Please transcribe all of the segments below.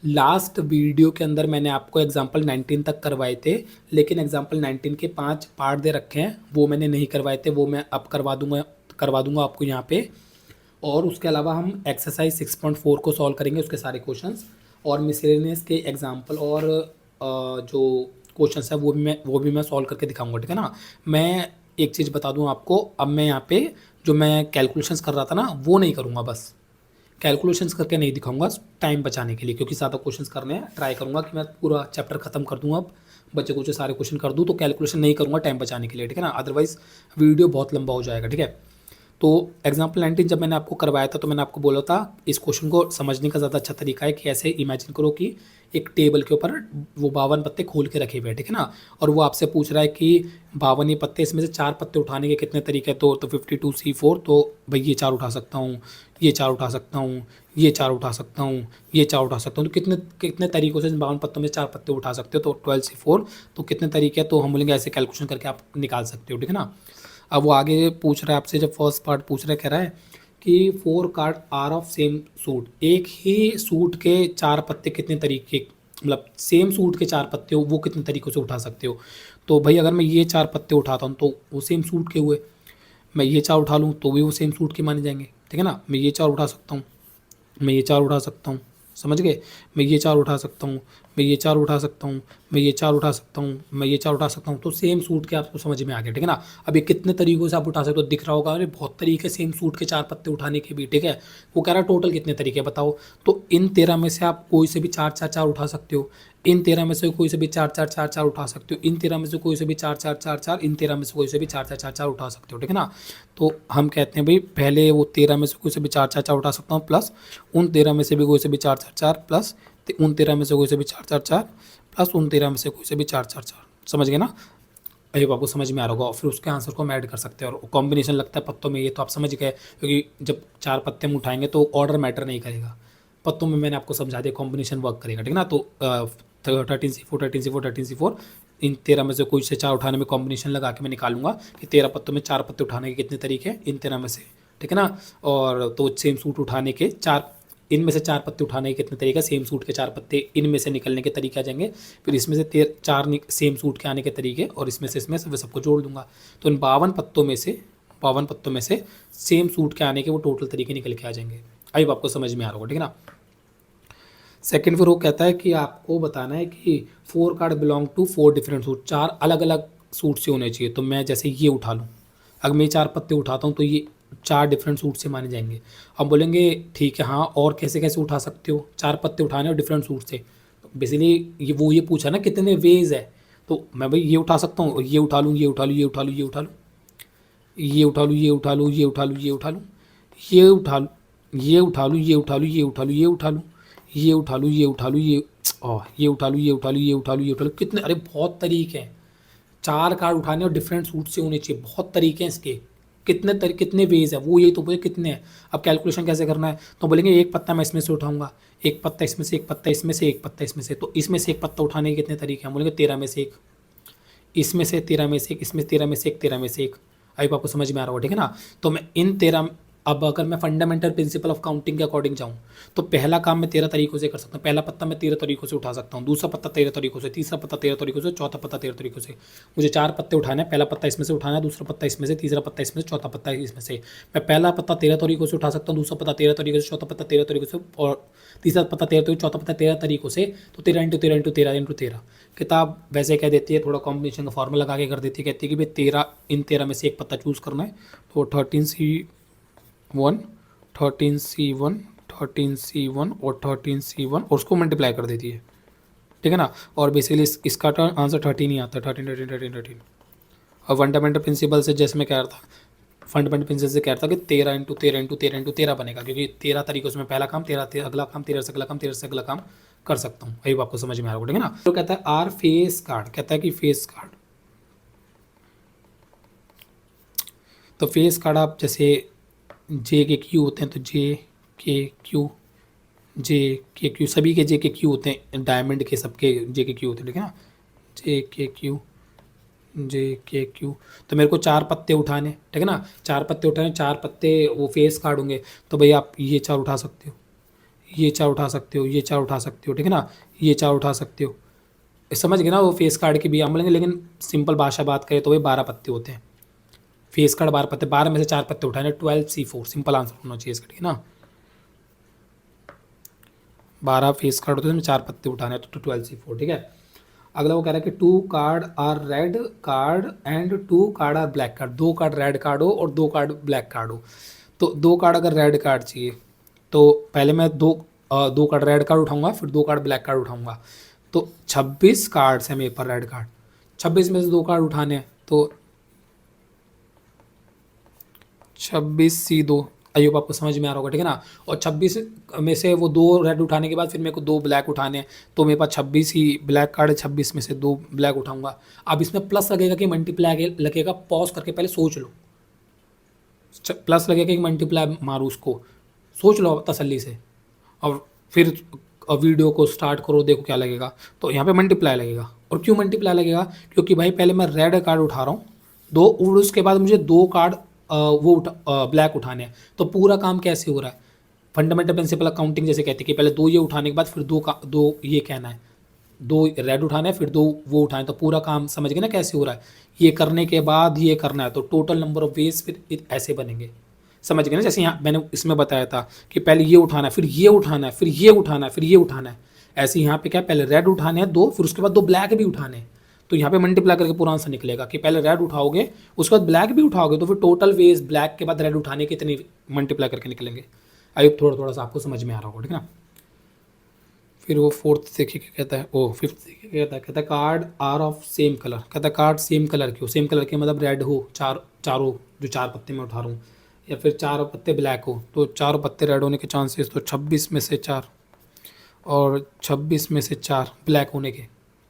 Last video के अंदर मैंने आपको एग्जाम्पल 19 तक करवाए थे, लेकिन एग्जाम्पल 19 के 5 पार्ट दे रखे हैं, वो मैंने नहीं करवाए थे, वो मैं अब करवा दूंगा आपको यहाँ पे। और उसके अलावा हम एक्सरसाइज 6.4 को सॉल्व करेंगे, उसके सारे क्वेश्चंस और मिसलेनियस के एग्जाम्पल और जो क्वेश्चंस है वो भी मैं सॉल्व करके दिखाऊंगा, ठीक है ना। मैं एक चीज़ बता दूं आपको, अब मैं यहाँ पे जो मैं कैलकुलेशंस कर रहा था ना वो नहीं करूँगा, बस कैलकुलेशंस करके नहीं दिखाऊंगा टाइम बचाने के लिए, क्योंकि ज़्यादा क्वेश्चंस करने हैं। ट्राई करूंगा कि मैं पूरा चैप्टर खत्म कर दूँ, अब बच्चे कुछ सारे क्वेश्चन कर दूँ, तो कैलकुलेशन नहीं करूँगा टाइम बचाने के लिए, ठीक है ना, अदरवाइज़ वीडियो बहुत लंबा हो जाएगा, ठीक है। तो एग्जाम्पल 19 जब मैंने आपको करवाया था तो मैंने आपको बोला था इस क्वेश्चन को समझने का ज़्यादा अच्छा तरीका है कि ऐसे इमेजिन करो कि एक टेबल के ऊपर वो 52 पत्ते खोल के रखे हुए हैं, ठीक है ना, और वो आपसे पूछ रहा है कि 52 ही पत्ते, इसमें से 4 पत्ते उठाने के कितने तरीके हैं, तो 52C4, तो भाई ये 4 उठा सकता हूँ, ये 4 उठा सकता हूँ, ये 4 उठा सकता हूँ, ये 4 उठा सकता हूँ, तो कितने कितने तरीक़ों से 52 पत्तों में 4 पत्ते उठा सकते हो, तो 12C4, तो कितने तरीके हैं, तो हम बोलेंगे ऐसे कैलकुलेशन करके आप निकाल सकते हो, ठीक है ना। अब वो आगे पूछ रहा है आपसे, जब फर्स्ट पार्ट पूछ रहा है, कह रहा है कि 4 card are of same suit, एक ही सूट के 4 पत्ते कितने तरीके, मतलब सेम सूट के 4 पत्ते हो वो कितने तरीक़ों से उठा सकते हो। तो भाई अगर मैं ये 4 पत्ते उठाता हूँ तो वो सेम सूट के हुए, मैं ये 4 उठा लूँ तो भी वो सेम सूट के माने जाएंगे, ठीक है ना। मैं ये 4 उठा सकता हूँ, मैं ये 4 उठा सकता हूँ, समझ गए, मैं ये 4 उठा सकता हूँ, मैं ये 4 उठा सकता हूँ, मैं ये 4 उठा सकता हूँ, मैं ये 4 उठा सकता हूँ, तो सेम सूट के आपको समझ में आ गया, ठीक है ना। अब ये कितने तरीकों से आप उठा सकते हो दिख रहा होगा, अरे बहुत तरीके सेम सूट के 4 पत्ते उठाने के भी, ठीक है। वो कह रहा है टोटल कितने तरीके बताओ, तो इन 13 में से आप कोई से भी 4 4 4 उठा सकते हो, इन 13 में से कोई से भी 4 4 4 4 उठा सकते हो, इन 13 में से कोई से भी 4 4 4 4, इन 13 में से कोई से भी 4 4 4 4 उठा सकते हो, ठीक है ना। तो हम कहते हैं भाई पहले वो 13 में से कोई से भी 4 4 4 उठा सकता हूँ, प्लस उन 13 में से भी कोई से भी 4 4 4, प्लस उन 13 में से कोई से भी 4 4 4, प्लस उन 13 में से कोई से भी 4 4 4, समझ गए ना। अरे आपको समझ में आ रहा होगा, और फिर उसके आंसर को हम ऐड कर सकते हैं, और कॉम्बिनेशन लगता है पत्तों में, ये तो आप समझ गए, क्योंकि जब 4 पत्ते हम उठाएंगे तो ऑर्डर मैटर नहीं करेगा, पत्तों में मैंने आपको समझा दिया कॉम्बिनेशन वर्क करेगा, ठीक है ना। तो 13C4 13C4 13C4, इन 13 में से कोई से 4 उठाने में कॉम्बिनेशन लगा के मैं निकालूंगा कि 13 पत्तों में 4 पत्ते उठाने के कितने तरीके हैं इन 13 में से, ठीक है ना। और तो सेम सूट उठाने के 4, इनमें से 4 पत्ते उठाने के कितने तरीके, सेम सूट के 4 पत्ते इनमें से निकलने के तरीके आ जाएंगे, फिर इसमें से 4 सेम सूट के आने के तरीके, और इसमें से इसमें सब सबको जोड़ दूंगा, तो इन 52 पत्तों में से सेम सूट के आने के वो टोटल तरीके निकल के आ जाएंगे। अब आपको समझ में आ रहा होगा, ठीक है ना। सेकंड फिर वो कहता है कि आपको बताना है कि 4 card belong to 4 different suit, 4 अलग अलग सूट से होने चाहिए, तो मैं जैसे ये उठा लूँ, अगर मैं 4 पत्ते उठाता हूँ तो ये 4 डिफरेंट सूट से माने जाएंगे। अब बोलेंगे ठीक है, हाँ और कैसे कैसे उठा सकते हो, 4 पत्ते उठाने और डिफरेंट सूट से, तो बेसिकली ये पूछा ना कितने वेज है, तो मैं भाई ये उठा सकता हूँ, ये उठा लूँ, ये उठा लूँ, ये उठा लूँ, ये उठा लूँ, ये उठा लूँ, ये उठा लूँ, ये उठा लूँ, ये उठा लूँ, ये उठा लूँ, ये उठा लूँ, ये उठा लूँ, ये उठा लूँ, ये उठा लूँ, ये उठा लूँ, ये उठा लूँ, ये उठा लूँ, ये उठा लूँ, ये उठा लूँ, ये उठा लूँ, कितने, अरे बहुत तरीके हैं, 4 कार्ड उठाने और डिफरेंट सूट से होने चाहिए, बहुत तरीके हैं इसके, कितने वेज है वो, यही तो बोले कितने हैं। अब कैलकुलेशन कैसे करना है, तो बोलेंगे एक पत्ता मैं इसमें से उठाऊंगा, एक पत्ता इसमें से, एक पत्ता इसमें से, एक पत्ता इसमें से, तो इसमें से एक पत्ता उठाने के कितने तरीके हैं, बोलेंगे 13 में से एक, इसमें से 13 में से एक, इसमें 13 में से एक, 13 में से एक। अब आपको समझ में आ रहा होगा, ठीक है ना। तो मैं इन 13, अब अगर मैं फंडामेंटल प्रिंसिपल ऑफ काउंटिंग के अकॉर्डिंग जाऊँ तो पहला काम मैं 13 तरीकों से कर सकता हूँ, पहला पत्ता मैं 13 तरीकों से उठा सकता हूँ, दूसरा पत्ता 13 तरीकों से, तीसरा पत्ता 13 तरीकों से, चौथा पत्ता 13 तरीकों से। मुझे 4 पत्ते उठाने हैं, पहला पत्ता इसमें से उठाना है, दूसरा पत्ता इसमें से, तीसरा पत्ता इसमें से, चौथा पत्ता इसमें से। मैं पहला पत्ता 13 तरीकों से उठा सकता हूँ, दूसरा पत्ता 13 तरीकों से, चौथा पत्ता 13 तरीकों से, और तीसरा पत्ता 13 तरीकों, चौथा पत्ता 13 तरीकों से, तो 13 इंटू 13 इंटू 13 इंटू 13। किताब वैसे कह देती है, थोड़ा कॉम्बिनेशन का फॉर्मूला लगा के कर देती है, कहती है कि भाई 13, इन 13 में से एक पत्ता चूज़ करना है, तो 13C1, 13C1, 13C1 और 13C1, और उसको मल्टीप्लाई कर देती है, ठीक है ना। और बेसिकली इसका आंसर 13 ही आता है, 13 13 13 13। और फंडामेंटल प्रिंसिपल से जैसे मैं कह रहा था, फंडामेंटल प्रिंसिपल से कह रहा था कि 13 इंटू 13 इंटू 13 इंटू 13 बनेगा, क्योंकि 13 तरीकों से मैं पहला काम, 13 अगला काम, 13 से अगला काम, 13 से अगला काम कर सकता हूँ। अभी आपको समझ में आ रहा होगा, ठीक है ना। तो कहता है आर फेस कार्ड, कहता है कि फेस कार्ड, तो फेस कार्ड आप जैसे जे के क्यू होते हैं, तो जे के क्यू सभी के जे के क्यू होते हैं, डायमंड के सबके जे के क्यू होते हैं, ठीक है ना, जे के क्यू। तो मेरे को 4 पत्ते उठाने, ठीक है ना, 4 पत्ते उठाने, 4 पत्ते वो फेस कार्ड होंगे, तो भाई आप ये 4 उठा सकते हो, ये 4 उठा सकते हो, ये 4 उठा सकते हो, ठीक है ना, ये 4 उठा सकते हो। समझ गए ना, वो फेस कार्ड की भी हम बोलेंगे, लेकिन सिंपल भाषा बात करें तो वे 12 पत्ते होते हैं। फेस कार्ड 12 पत्ते, 12 में से 4 पत्ते उठाने, 12C4 सिंपल आंसर होना चाहिए इसका, ठीक है ना। 12 फेस कार्ड होते हैं, उसमें 4 पत्ते उठाने, तो 12C4, ठीक है। अगला वो कह रहा है कि 2 card are red card and 2 card are black card. 2 card red card हो और 2 कार्ड ब्लैक कार्ड हो। तो 2 कार्ड अगर रेड कार्ड चाहिए तो पहले मैं 2 कार्ड रेड कार्ड उठाऊंगा, फिर 2 कार्ड ब्लैक कार्ड उठाऊंगा। तो 26 कार्ड्स हैं मेरे पर रेड कार्ड, 26 में से 2 कार्ड उठाने हैं, तो 26C2। आइयो आपको समझ में आ रहा होगा, ठीक है ना। और 26 में से वो 2 रेड उठाने के बाद फिर मेरे को 2 ब्लैक उठाने हैं, तो मेरे पास 26 ही ब्लैक कार्ड है, 26 में से 2 ब्लैक उठाऊंगा। अब इसमें प्लस लगेगा कि मल्टीप्लाई लगेगा, पॉज करके पहले सोच लो। प्लस लगेगा कि मल्टीप्लाई मारो, उसको सोच लो तसल्ली से, और फिर वीडियो को स्टार्ट करो, देखो क्या लगेगा। तो यहाँ पे मल्टीप्लाई लगेगा। और क्यों मल्टीप्लाई लगेगा, क्योंकि भाई पहले मैं रेड कार्ड उठा रहा हूँ 2, और उसके बाद मुझे 2 कार्ड ब्लैक उठाने हैं। तो पूरा काम कैसे हो रहा है, फंडामेंटल प्रिंसिपल अकाउंटिंग जैसे कहते हैं कि पहले 2 ये उठाने के बाद फिर 2 ये कहना है, 2 रेड उठाने हैं फिर 2 वो उठाने। तो पूरा काम समझ गए ना कैसे हो रहा है। ये करने के बाद ये करना है, तो टोटल नंबर ऑफ वेज फिर ऐसे बनेंगे। समझ गए ना, जैसे यहाँ मैंने इसमें बताया था कि पहले ये उठाना है, फिर ये उठाना है, फिर ये उठाना है, फिर ये उठाना है। ऐसे यहाँ पे क्या, पहले रेड उठाने हैं 2, फिर उसके बाद 2 ब्लैक भी उठाने हैं। तो यहाँ पे मल्टीप्लाई करके पूरा आंसर निकलेगा कि पहले रेड उठाओगे उसके बाद ब्लैक भी उठाओगे, तो फिर टोटल वेज ब्लैक के बाद रेड उठाने के इतने मल्टीप्लाई करके निकलेंगे। आइए थोड़ा थोड़ा सा आपको समझ में आ रहा होगा, ठीक है ना। फिर वो फोर्थ देखिए क्या कहता है, ओ फिफ्थ देखिए क्या कहता है card are of same colour. कहता है कार्ड सेम कलर की हो, सेम कलर के मतलब रेड हो, चारों जो 4 पत्ते मैं उठा रहा हूँ, या फिर 4 पत्ते ब्लैक हो, तो 4 पत्ते रेड होने के चांसेस, तो 26 में से 4 और 26 में से 4 ब्लैक होने के,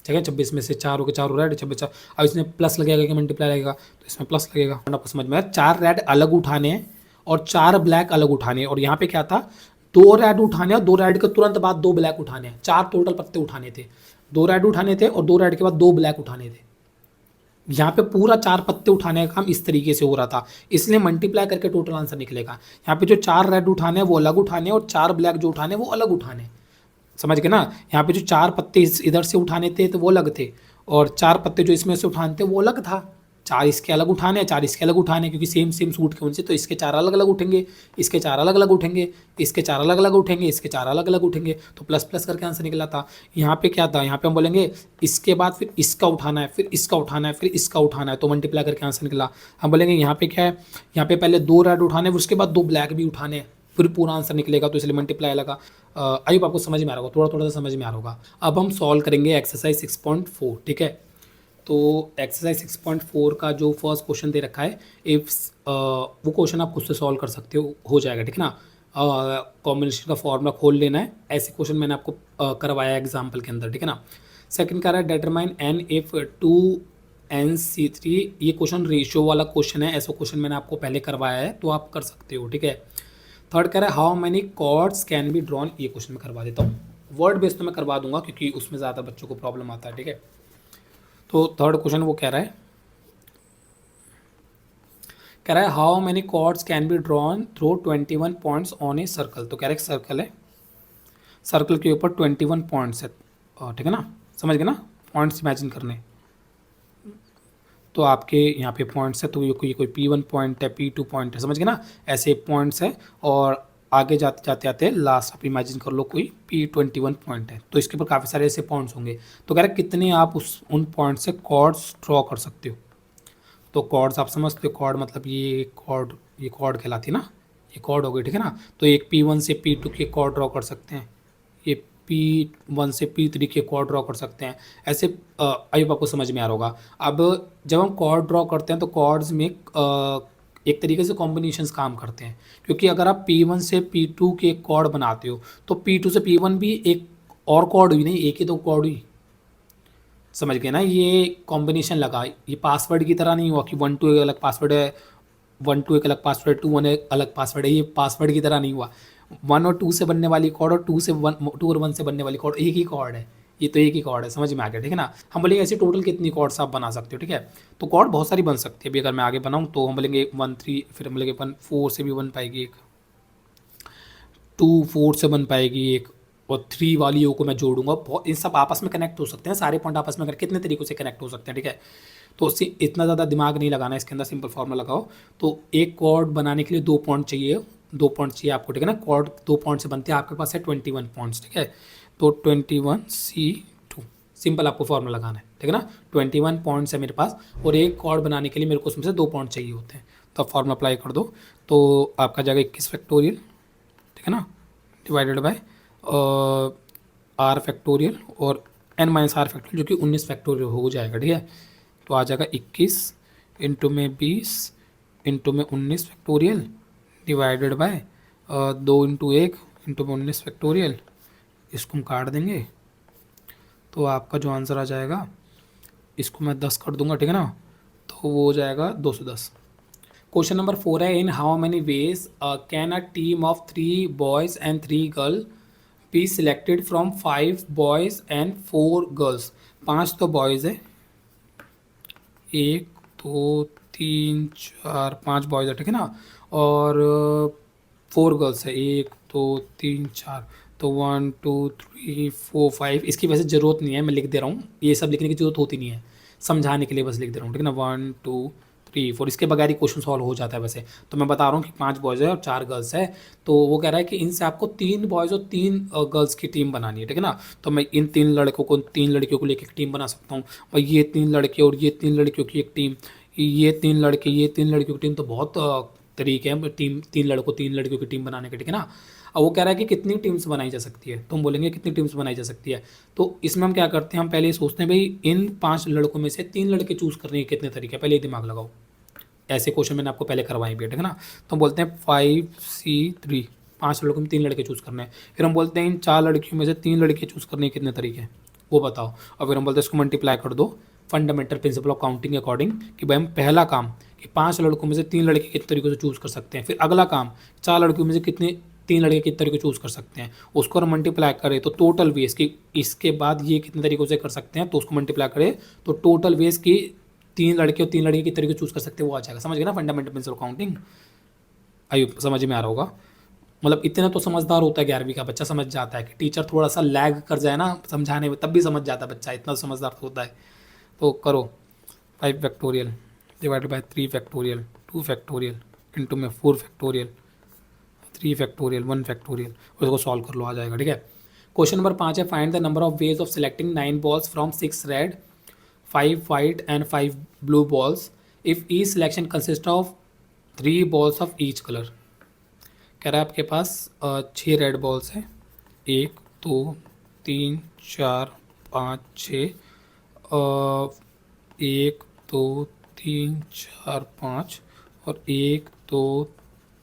ठीक है। 26 में से 4 हो गए, 4 रेड, 26 4। अब इसमें प्लस लगेगा कि मल्टीप्लाई लगेगा, तो इसमें प्लस लगेगा। आपको समझ में आया, 4 रेड अलग उठाने हैं और 4 ब्लैक अलग उठाने हैं। और यहाँ पे क्या था, 2 रेड उठाने और 2 रेड के तुरंत बाद 2 ब्लैक उठाने हैं। 4 टोटल पत्ते उठाने थे, 2 रेड उठाने थे और 2 रेड के बाद 2 ब्लैक उठाने थे। यहाँ पे पूरा 4 पत्ते उठाने का काम इस तरीके से हो रहा था, इसलिए मल्टीप्लाई करके टोटल आंसर निकलेगा। यहाँ पे जो 4 रेड उठाने हैं वो अलग उठाने और 4 ब्लैक जो उठाने वो अलग उठाने। समझ गए ना। यहाँ पे जो 4 पत्ते इधर से उठाने थे तो वो अलग थे, और 4 पत्ते जो इसमें से उठाने थे वो अलग था। 4 इसके अलग उठाने, 4 इसके अलग उठाने, क्योंकि सेम सेम सूट के उनसे, तो इसके 4 अलग अलग उठेंगे, इसके 4 अलग अलग उठेंगे, इसके 4 अलग अलग उठेंगे, इसके 4 अलग अलग उठेंगे। तो प्लस प्लस करके आंसर निकला था। यहाँ पे क्या था, यहाँ पे हम बोलेंगे इसके बाद फिर इसका उठाना है, फिर इसका उठाना है, फिर इसका उठाना है, तो मल्टीप्लाई करके आंसर निकला। हम बोलेंगे यहाँ पे क्या है, यहाँ पे पहले 2 रेड उठाने, उसके बाद 2 ब्लैक भी उठाने हैं, फिर पूरा आंसर निकलेगा, तो इसलिए मल्टीप्लाई लगा। आई होप आपको समझ में आ रहा होगा, थोड़ा थोड़ा सा समझ में आ रहा होगा। अब हम सॉल्व करेंगे एक्सरसाइज 6.4, ठीक है। तो एक्सरसाइज 6.4 का जो फर्स्ट क्वेश्चन दे रखा है, इफ वो क्वेश्चन आप खुद से सॉल्व कर सकते हो जाएगा, ठीक है ना। कॉम्बिनेशन का फॉर्मूला खोल लेना है, ऐसे क्वेश्चन मैंने आपको करवाया एग्जाम्पल के अंदर, ठीक है ना। सेकंड कह रहा है डिटरमाइन n इफ 2nC3। ये क्वेश्चन रेशियो वाला क्वेश्चन है, ऐसा क्वेश्चन मैंने आपको पहले करवाया है, तो आप कर सकते हो, ठीक है। थर्ड कह रहा है how many chords can be drawn. ये क्वेश्चन मैं करवा देता हूँ, वर्ड बेस तो मैं करवा दूंगा क्योंकि उसमें ज़्यादा बच्चों को प्रॉब्लम आता है, ठीक है। तो थर्ड क्वेश्चन वो कह रहा है how many chords can be drawn through 21 points on a circle. तो कह रहा है सर्कल है, सर्कल के ऊपर 21 पॉइंट्स है, ठीक है ना। समझ गए ना, पॉइंट्स इमेजिन करने। तो आपके यहाँ पे पॉइंट्स है, तो ये कोई P1 पॉइंट है, P2 पॉइंट है, समझ गए ना, ऐसे पॉइंट्स है। और आगे जाते जाते आते लास्ट आप इमेजिन कर लो कोई P21 पॉइंट है, तो इसके ऊपर काफ़ी सारे ऐसे पॉइंट्स होंगे। तो कह रहे कितने आप उन पॉइंट से कॉर्ड्स ड्रॉ कर सकते हो। तो कॉर्ड्स आप समझते हो, कॉर्ड मतलब ये कॉर्ड कहलाती है ना, ये कॉर्ड हो गई, ठीक है ना। तो एक P1 से P2 के कॉर्ड ड्रॉ कर सकते हैं, ये P1 से P3 के कॉर्ड ड्रॉ कर सकते हैं, ऐसे। आई होप आपको समझ में आ रहा होगा। अब जब हम कॉर्ड ड्रॉ करते हैं तो कॉर्ड्स में एक तरीके से कॉम्बिनेशंस काम करते हैं, क्योंकि अगर आप P1 से P2 के कॉर्ड बनाते हो तो P2 से P1 भी एक और कॉर्ड हुई, नहीं एक ही तो कॉर्ड हुई। समझ गए ना, ये कॉम्बिनेशन लगा, ये पासवर्ड की तरह नहीं हुआ कि 1 2 एक अलग पासवर्ड है, 1 2 एक अलग पासवर्ड है, 2 1 एक अलग पासवर्ड है। ये पासवर्ड की तरह नहीं हुआ, 1 और 2 से बनने वाली कॉर्ड और 2 और 1 से बनने वाली कॉर्ड एक ही कॉर्ड है, ये तो एक ही कॉर्ड है। समझ में आ गया, ठीक है ना। हम बोलेंगे ऐसे टोटल कितनी कॉर्ड्स आप बना सकते हो, ठीक है। तो कॉर्ड बहुत सारी बन सकती है। अभी अगर मैं आगे बनाऊँ तो हम बोलेंगे 1 3, फिर हम बोलेंगे 1 4 से भी बन पाएगी, एक 2 4 से बन पाएगी एक, और 3 वाली ओ को मैं जोड़ूंगा। इन सब आपस में कनेक्ट हो सकते हैं, सारे पॉइंट आपस में कितने तरीकों से कनेक्ट हो सकते हैं, ठीक है। तो उससे इतना ज़्यादा दिमाग नहीं लगाना है इसके अंदर, सिंपल फॉर्मूला लगाओ। तो एक कॉर्ड बनाने के लिए 2 पॉइंट चाहिए, 2 पॉइंट चाहिए आपको, ठीक है ना। कॉर्ड 2 पॉइंट से बनते हैं, आपके पास है 21 पॉइंट्स, ठीक है। तो 21C2 सिंपल आपको फॉर्मूला लगाना है, ठीक है ना। 21 पॉइंट्स है मेरे पास, और एक कॉर्ड बनाने के लिए मेरे को उसमें से 2 पॉइंट चाहिए होते हैं। तो आप फॉर्मूला अप्लाई कर दो, तो आपका जाएगा 21 फैक्टोरियल, ठीक है ना, डिवाइडेड बाय आर फैक्टोरियल और n माइनस आर फैक्टोरियल, जो कि 19 फैक्टोरियल हो जाएगा, ठीक है। तो आ जाएगा 21 इंटू में 20 इंटू में 19 factorial divided by 2 into 1 into में 19 फैक्टोरियल। इसको हम काट देंगे, तो आपका जो आंसर आ जाएगा, इसको मैं 10 कर दूंगा, ठीक है ना, तो वो हो जाएगा 210। क्वेश्चन नंबर 4 है, in how many ways can a team of 3 boys and 3 girl be selected from 5 boys and 4 girls. 5 तो बॉयज़ है, 1 2 3 4 5 बॉयज़ है, ठीक है ना, और 4 गर्ल्स है, 1 2 3 4, तो 1 2 3 4 5। इसकी वैसे ज़रूरत नहीं है, मैं लिख दे रहा हूँ, ये सब लिखने की ज़रूरत होती नहीं है, समझाने के लिए बस लिख दे रहा हूँ, ठीक है ना। 1 2 3 4, इसके बगैर ही क्वेश्चन सॉल्व हो जाता है वैसे। तो मैं बता रहा हूँ कि 5 बॉयज़ है और 4 गर्ल्स है। तो वो कह रहा है कि इनसे आपको 3 बॉयज़ और 3 गर्ल्स की टीम बनानी है, ठीक है ना। तो मैं इन 3 लड़कों को 3 लड़कियों को लेकर एक टीम बना सकता हूँ, और ये 3 लड़के और ये 3 लड़कियों की एक टीम, ये 3 लड़के ये 3 लड़कियों की टीम। तो बहुत तरीके हैं टीम, 3 लड़कों 3 लड़कियों की टीम बनाने के, ठीक है ना। अब वो कह रहा है कि कितनी टीम्स बनाई जा सकती है, तो हम बोलेंगे कितनी टीम्स बनाई जा सकती है। तो इसमें हम क्या करते हैं, हम पहले ये सोचते हैं भाई इन 5 लड़कों में से 3 लड़के चूज़ करने के कितने तरीके, पहले ही दिमाग लगाओ। ऐसे क्वेश्चन मैंने आपको पहले करवाए भी है, ठीक है ना। तो हम बोलते हैं 5C3, 5 लड़कों में 3 लड़के चूज़ करने हैं। फिर हम बोलते हैं इन 4 लड़कियों में से 3 लड़के चूज़ करने के कितने तरीके, वो बताओ। और फिर हम बोलते हैं इसको मल्टीप्लाई कर दो फंडामेंटल प्रिंसिपल ऑफ काउंटिंग के अकॉर्डिंग, कि भाई हम पहला काम कि 5 लड़कों में से 3 लड़के कितने तरीकों से चूज़ कर सकते हैं। फिर अगला काम 4 लड़कियों में से कितने 3 लड़के कितने तरीके चूज़ कर सकते हैं, उसको हम मल्टीप्लाई करें तो टोटल वेज की, इसके बाद ये कितने तरीकों से कर सकते हैं, तो उसको मल्टीप्लाई करें तो टोटल वेज की 3 लड़के और 3 लड़के की तरीके चूज़ कर सकते हैं, वो आ जाएगा। समझ गए ना फंडामेंटल प्रिंसिपल ऑफ काउंटिंग। आइए समझ में आ रहा होगा, मतलब इतना तो समझदार होता है 11वीं का बच्चा, समझ जाता है कि टीचर थोड़ा सा लैग कर जाए ना समझाने में, तब भी समझ जाता है बच्चा, इतना समझदार होता है। तो करो 5 factorial divided by 3 factorial 2 factorial into में 4 फैक्टोरियल 3 फैक्टोरियल 1 फैक्टोरियल, और इसको सॉल्व कर लो, आ जाएगा, ठीक है। क्वेश्चन नंबर 5 है, find the number of ways of selecting 9 balls from 6 red 5 white and 5 blue balls if each selection consist of 3 balls of each colour. कह रहा है आपके पास 6 रेड बॉल्स हैं, 1 2 3 4 5 6, 1 2 3 4 5, और 1 2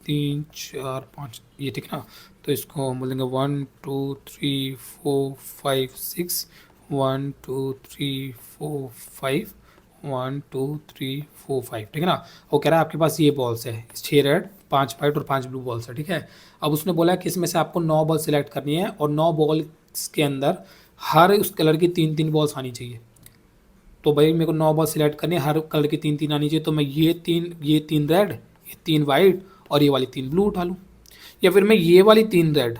3 4 5, ये ठीक है ना। तो इसको हम बोलेंगे 1 2 3 4 5 6, 1 2 3 4 5, 1 2 3 4 5, ठीक है ना। वो कह रहा है आपके पास ये बॉल्स है, 6 रेड 5 वाइट और 5 ब्लू बॉल्स है, ठीक है। अब उसने बोला है कि इसमें से आपको 9 बॉल सिलेक्ट करनी है, और 9 बॉल्स के अंदर हर उस कलर की 3-3 बॉल्स आनी चाहिए। तो भाई मेरे को 9 बॉल सिलेक्ट करनी है, हर कलर की 3-3 आनी चाहिए। तो मैं ये 3 रेड, ये 3 वाइट और ये वाली 3 ब्लू उठा लूँ, या फिर मैं ये वाली 3 रेड,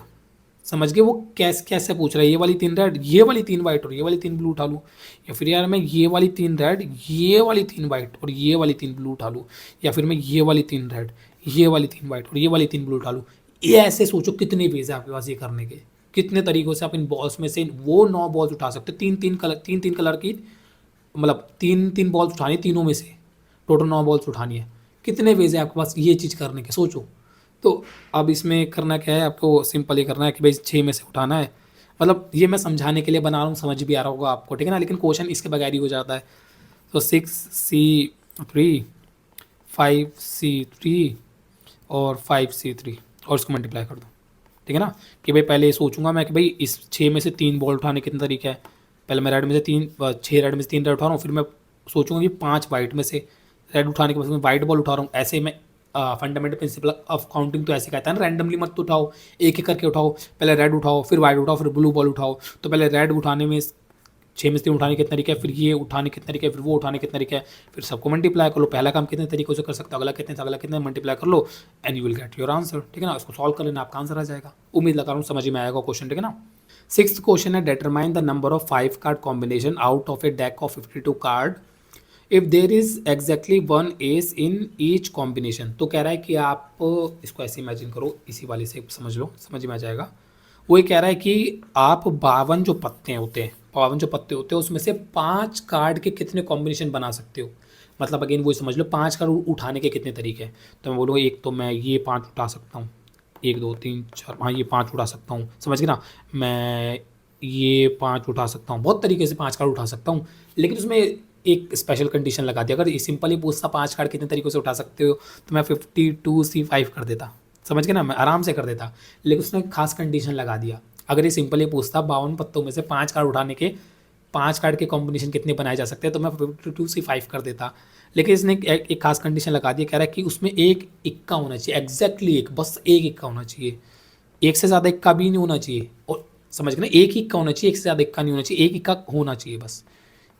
समझ गए वो कैसे कैसे पूछ रहा है, ये वाली 3 रेड ये वाली 3 वाइट और ये वाली 3 ब्लू उठा लूँ, या फिर यार मैं ये वाली 3 रेड ये वाली 3 वाइट और ये वाली 3 ब्लू उठा लूँ, या फिर मैं ये वाली 3 रेड ये वाली 3 वाइट और ये वाली 3 ब्लू उठा लूँ। ये ऐसे सोचो कितने वेज है आपके पास ये करने के, कितने तरीकों से आप इन बॉल्स में से वो 9 बॉल्स उठा सकते हो, 3-3 कलर की, मतलब 3-3 बॉल्स उठानी, तीनों में से टोटल 9 बॉल्स उठानी है। कितने वेज है आपके पास ये चीज़ करने के, सोचो। तो अब इसमें करना क्या है आपको, सिंपल ही करना है कि भाई 6 में से उठाना है। मतलब ये मैं समझाने के लिए बना रहा हूँ, समझ भी आ रहा होगा आपको, ठीक है ना, लेकिन क्वेश्चन इसके बगैर ही हो जाता है। तो 6C3 5C3 और 5C3, और इसको मल्टीप्लाई कर दो, ठीक है ना। कि भाई पहले सोचूंगा मैं कि भाई इस 6 में से 3 बॉल उठाने कितने तरीके हैं। पहले मैं रेड में से 6 रेड में से 3 रेड उठा रहा हूँ, फिर मैं सोचूंगा कि 5 वाइट में से रेड उठाने के बाद मैं वाइट बॉल उठा रहा हूँ। ऐसे मैं फंडामेंटल प्रिंसिपल ऑफ काउंटिंग तो ऐसे कहता है ना, रैंडमली मत उठाओ, एक एक करके उठाओ, पहले रेड उठाओ फिर वाइट उठाओ फिर ब्लू बॉल उठाओ। तो पहले रेड उठाने में 6 में से 3 उठाने के कितने तरीके हैं, फिर ये उठाने के कितने तरीके हैं, फिर वो उठाने के कितने तरीके हैं, फिर सबको मल्टीप्लाई कर लो। पहला काम कितने तरीकों से कर सकते हो, अगला कितने मल्टीप्लाई कर लो and you will get your answer. ठीक है ना, इसको सॉल्व कर लेना, आपका आंसर आ जाएगा। उम्मीद लगा रहा हूँ समझ में आएगा क्वेश्चन। ठीक है ना। 6th क्वेश्चन है, determine the number of 5 card combination out of A deck of 52 card if there is exactly 1 S in each combination. तो कह रहा है कि आप इसको ऐसे इमेजिन करो, इसी वाले से समझ लो, समझ में आ जाएगा। वो ये कह रहा है कि आप 52 जो पत्ते होते हैं, 52 जो पत्ते होते हैं उसमें से 5 कार्ड के कितने कॉम्बिनेशन बना सकते हो। मतलब अगेन वो समझ लो 5 कार्ड उठाने के कितने तरीके हैं। तो मैं बोलूँगा एक तो मैं ये 5 उठा सकता हूँ, 1 2 3 4, हाँ ये 5 उठा सकता हूँ, समझ गए ना। मैं ये 5 उठा सकता हूँ, बहुत तरीके से 5 कार्ड उठा सकता हूँ। लेकिन उसमें एक स्पेशल कंडीशन लगा दी, अगर सिंपल ही पूछता 5 कार्ड कितने तरीक़ों से उठा सकते हो तो मैं 52C5 कर देता, समझ गए ना, मैं आराम से कर देता। लेकिन उसने खास कंडीशन लगा दिया, अगर ये सिंपल ही पूछता 52 पत्तों में से 5 कार्ड उठाने के 5 कार्ड के कॉम्बिनेशन कितने बनाए जा सकते हैं तो मैं 52C5 कर देता। लेकिन इसने एक खास कंडीशन लगा दी, कह रहा है कि उसमें एक इक्का होना चाहिए, एग्जैक्टली एक, बस एक इक्का होना चाहिए, एक से ज़्यादा इक्का भी नहीं होना चाहिए। और समझ गए ना, एक ही इक्का होना चाहिए, एक से ज़्यादा इक्का नहीं होना चाहिए, एक इक्का होना चाहिए बस।